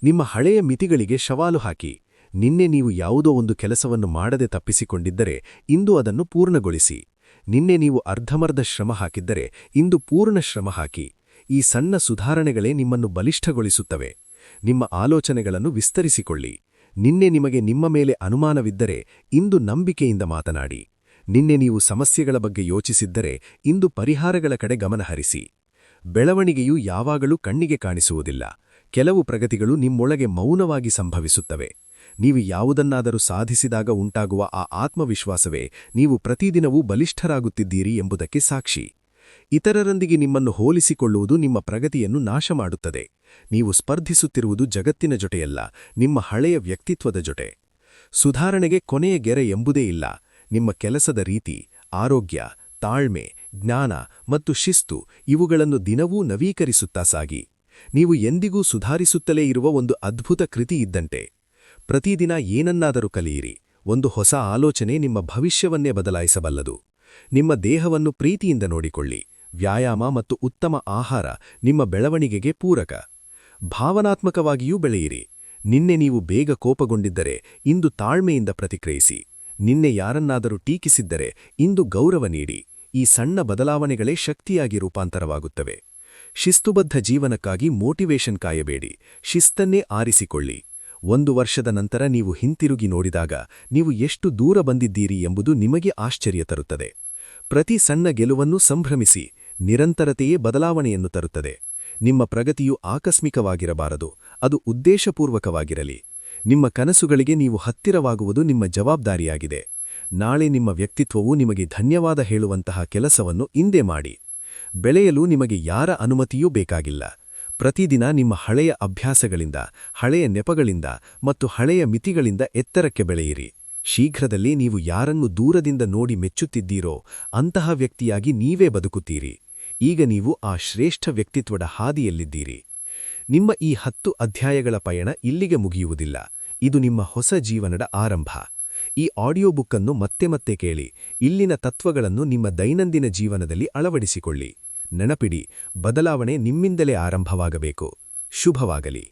ನಿಮ್ಮ ಹಳೆಯ ಮಿತಿಗಳಿಗೆ ಸವಾಲು ಹಾಕಿ. ನಿನ್ನೆ ನೀವು ಯಾವುದೋ ಒಂದು ಕೆಲಸವನ್ನು ಮಾಡದೆ ತಪ್ಪಿಸಿಕೊಂಡಿದ್ದರೆ ಇಂದು ಅದನ್ನು ಪೂರ್ಣಗೊಳಿಸಿ. ನಿನ್ನೆ ನೀವು ಅರ್ಧಮರ್ಧ ಶ್ರಮ ಹಾಕಿದ್ದರೆ ಇಂದು ಪೂರ್ಣ ಶ್ರಮ ಹಾಕಿ. ಈ ಸಣ್ಣ ಸುಧಾರಣೆಗಳೇ ನಿಮ್ಮನ್ನು ಬಲಿಷ್ಠಗೊಳಿಸುತ್ತವೆ. ನಿಮ್ಮ ಆಲೋಚನೆಗಳನ್ನು ವಿಸ್ತರಿಸಿಕೊಳ್ಳಿ. ನಿನ್ನೆ ನಿಮಗೆ ನಿಮ್ಮ ಮೇಲೆ ಅನುಮಾನವಿದ್ದರೆ ಇಂದು ನಂಬಿಕೆಯಿಂದ ಮಾತನಾಡಿ. ನಿನ್ನೆ ನೀವು ಸಮಸ್ಯೆಗಳ ಬಗ್ಗೆ ಯೋಚಿಸಿದ್ದರೆ ಇಂದು ಪರಿಹಾರಗಳ ಕಡೆ ಗಮನಹರಿಸಿ. ಬೆಳವಣಿಗೆಯು ಯಾವಾಗಲೂ ಕಣ್ಣಿಗೆ ಕಾಣಿಸುವುದಿಲ್ಲ. ಕೆಲವು ಪ್ರಗತಿಗಳು ನಿಮ್ಮೊಳಗೆ ಮೌನವಾಗಿ ಸಂಭವಿಸುತ್ತವೆ. ನೀವು ಯಾವುದನ್ನಾದರೂ ಸಾಧಿಸಿದಾಗ ಉಂಟಾಗುವ ಆ ಆತ್ಮವಿಶ್ವಾಸವೇ ನೀವು ಪ್ರತಿದಿನವೂ ಬಲಿಷ್ಠರಾಗುತ್ತಿದ್ದೀರಿ ಎಂಬುದಕ್ಕೆ ಸಾಕ್ಷಿ. ಇತರರೊಂದಿಗೆ ನಿಮ್ಮನ್ನು ಹೋಲಿಸಿಕೊಳ್ಳುವುದು ನಿಮ್ಮ ಪ್ರಗತಿಯನ್ನು ನಾಶ ಮಾಡುತ್ತದೆ. ನೀವು ಸ್ಪರ್ಧಿಸುತ್ತಿರುವುದು ಜಗತ್ತಿನ ಜೊತೆಯಲ್ಲ, ನಿಮ್ಮ ಹಳೆಯ ವ್ಯಕ್ತಿತ್ವದ ಜೊತೆ. ಸುಧಾರಣೆಗೆ ಕೊನೆಯ ಗೆರೆ ಎಂಬುದೇ ಇಲ್ಲ. ನಿಮ್ಮ ಕೆಲಸದ ರೀತಿ, ಆರೋಗ್ಯ, ತಾಳ್ಮೆ, ಜ್ಞಾನ ಮತ್ತು ಶಿಸ್ತು ಇವುಗಳನ್ನು ದಿನವೂ ನವೀಕರಿಸುತ್ತಾ ಸಾಗಿ. ನೀವು ಎಂದಿಗೂ ಸುಧಾರಿಸುತ್ತಲೇ ಇರುವ ಒಂದು ಅದ್ಭುತ ಕೃತಿ ಇದ್ದಂತೆ. ಪ್ರತಿದಿನ ಏನನ್ನಾದರೂ ಕಲಿಯಿರಿ. ಒಂದು ಹೊಸ ಆಲೋಚನೆ ನಿಮ್ಮ ಭವಿಷ್ಯವನ್ನೇ ಬದಲಾಯಿಸಬಲ್ಲದು. ನಿಮ್ಮ ದೇಹವನ್ನು ಪ್ರೀತಿಯಿಂದ ನೋಡಿಕೊಳ್ಳಿ. ವ್ಯಾಯಾಮ ಮತ್ತು ಉತ್ತಮ ಆಹಾರ ನಿಮ್ಮ ಬೆಳವಣಿಗೆಗೆ ಪೂರಕ. ಭಾವನಾತ್ಮಕವಾಗಿಯೂ ಬೆಳೆಯಿರಿ. ನಿನ್ನೆ ನೀವು ಬೇಗ ಕೋಪಗೊಂಡಿದ್ದರೆ ಇಂದು ತಾಳ್ಮೆಯಿಂದ ಪ್ರತಿಕ್ರಿಯಿಸಿ. ನಿನ್ನೆ ಯಾರನ್ನಾದರೂ ಟೀಕಿಸಿದ್ದರೆ ಇಂದು ಗೌರವ ನೀಡಿ. ಈ ಸಣ್ಣ ಬದಲಾವಣೆಗಳೇ ಶಕ್ತಿಯಾಗಿ ರೂಪಾಂತರವಾಗುತ್ತವೆ. ಶಿಸ್ತುಬದ್ಧ ಜೀವನಕ್ಕಾಗಿ ಮೋಟಿವೇಷನ್ ಕಾಯಬೇಡಿ, ಶಿಸ್ತನ್ನೇ ಆರಿಸಿಕೊಳ್ಳಿ. 1 ವರ್ಷದ ನಂತರ ನೀವು ಹಿಂತಿರುಗಿ ನೋಡಿದಾಗ ನೀವು ಎಷ್ಟು ದೂರ ಬಂದಿದ್ದೀರಿ ಎಂಬುದು ನಿಮಗೆ ಆಶ್ಚರ್ಯ ತರುತ್ತದೆ. ಪ್ರತಿ ಸಣ್ಣ ಗೆಲುವನ್ನು ಸಂಭ್ರಮಿಸಿ. ನಿರಂತರತೆಯೇ ಬದಲಾವಣೆಯನ್ನು ತರುತ್ತದೆ. ನಿಮ್ಮ ಪ್ರಗತಿಯು ಆಕಸ್ಮಿಕವಾಗಿರಬಾರದು, ಅದು ಉದ್ದೇಶಪೂರ್ವಕವಾಗಿರಲಿ. ನಿಮ್ಮ ಕನಸುಗಳಿಗೆ ನೀವು ಹತ್ತಿರವಾಗುವುದು ನಿಮ್ಮ ಜವಾಬ್ದಾರಿಯಾಗಿದೆ. ನಾಳೆ ನಿಮ್ಮ ವ್ಯಕ್ತಿತ್ವವು ನಿಮಗೆ ಧನ್ಯವಾದ ಹೇಳುವಂತಹ ಕೆಲಸವನ್ನು ಇಂದೇ ಮಾಡಿ. ಬೆಳೆಯಲು ನಿಮಗೆ ಯಾರ ಅನುಮತಿಯೂ ಬೇಕಾಗಿಲ್ಲ. ಪ್ರತಿದಿನ ನಿಮ್ಮ ಹಳೆಯ ಅಭ್ಯಾಸಗಳಿಂದ, ಹಳೆಯ ನೆಪಗಳಿಂದ ಮತ್ತು ಹಳೆಯ ಮಿತಿಗಳಿಂದ ಎತ್ತರಕ್ಕೆ ಬೆಳೆಯಿರಿ. ಶೀಘ್ರದಲ್ಲೇ ನೀವು ಯಾರನ್ನು ದೂರದಿಂದ ನೋಡಿ ಮೆಚ್ಚುತ್ತಿದ್ದೀರೋ ಅಂತಹ ವ್ಯಕ್ತಿಯಾಗಿ ನೀವೇ ಬದುಕುತ್ತೀರಿ. ಈಗ ನೀವು ಆ ಶ್ರೇಷ್ಠ ವ್ಯಕ್ತಿತ್ವದ ಹಾದಿಯಲ್ಲಿದ್ದೀರಿ. ನಿಮ್ಮ ಈ 10 ಅಧ್ಯಾಯಗಳ ಪಯಣ ಇಲ್ಲಿಗೆ ಮುಗಿಯುವುದಿಲ್ಲ. ಇದು ನಿಮ್ಮ ಹೊಸ ಜೀವನದ ಆರಂಭ. ಈ ಆಡಿಯೋ ಬುಕ್ ಅನ್ನು ಮತ್ತೆ ಮತ್ತೆ ಕೇಳಿ. ಇಲ್ಲಿನ ತತ್ವಗಳನ್ನು ನಿಮ್ಮ ದೈನಂದಿನ ಜೀವನದಲ್ಲಿ ಅಳವಡಿಸಿಕೊಳ್ಳಿ. ನೆನಪಿಡಿ, ಬದಲಾವಣೆ ನಿಮ್ಮಿಂದಲೇ ಆರಂಭವಾಗಬೇಕು. ಶುಭವಾಗಲಿ.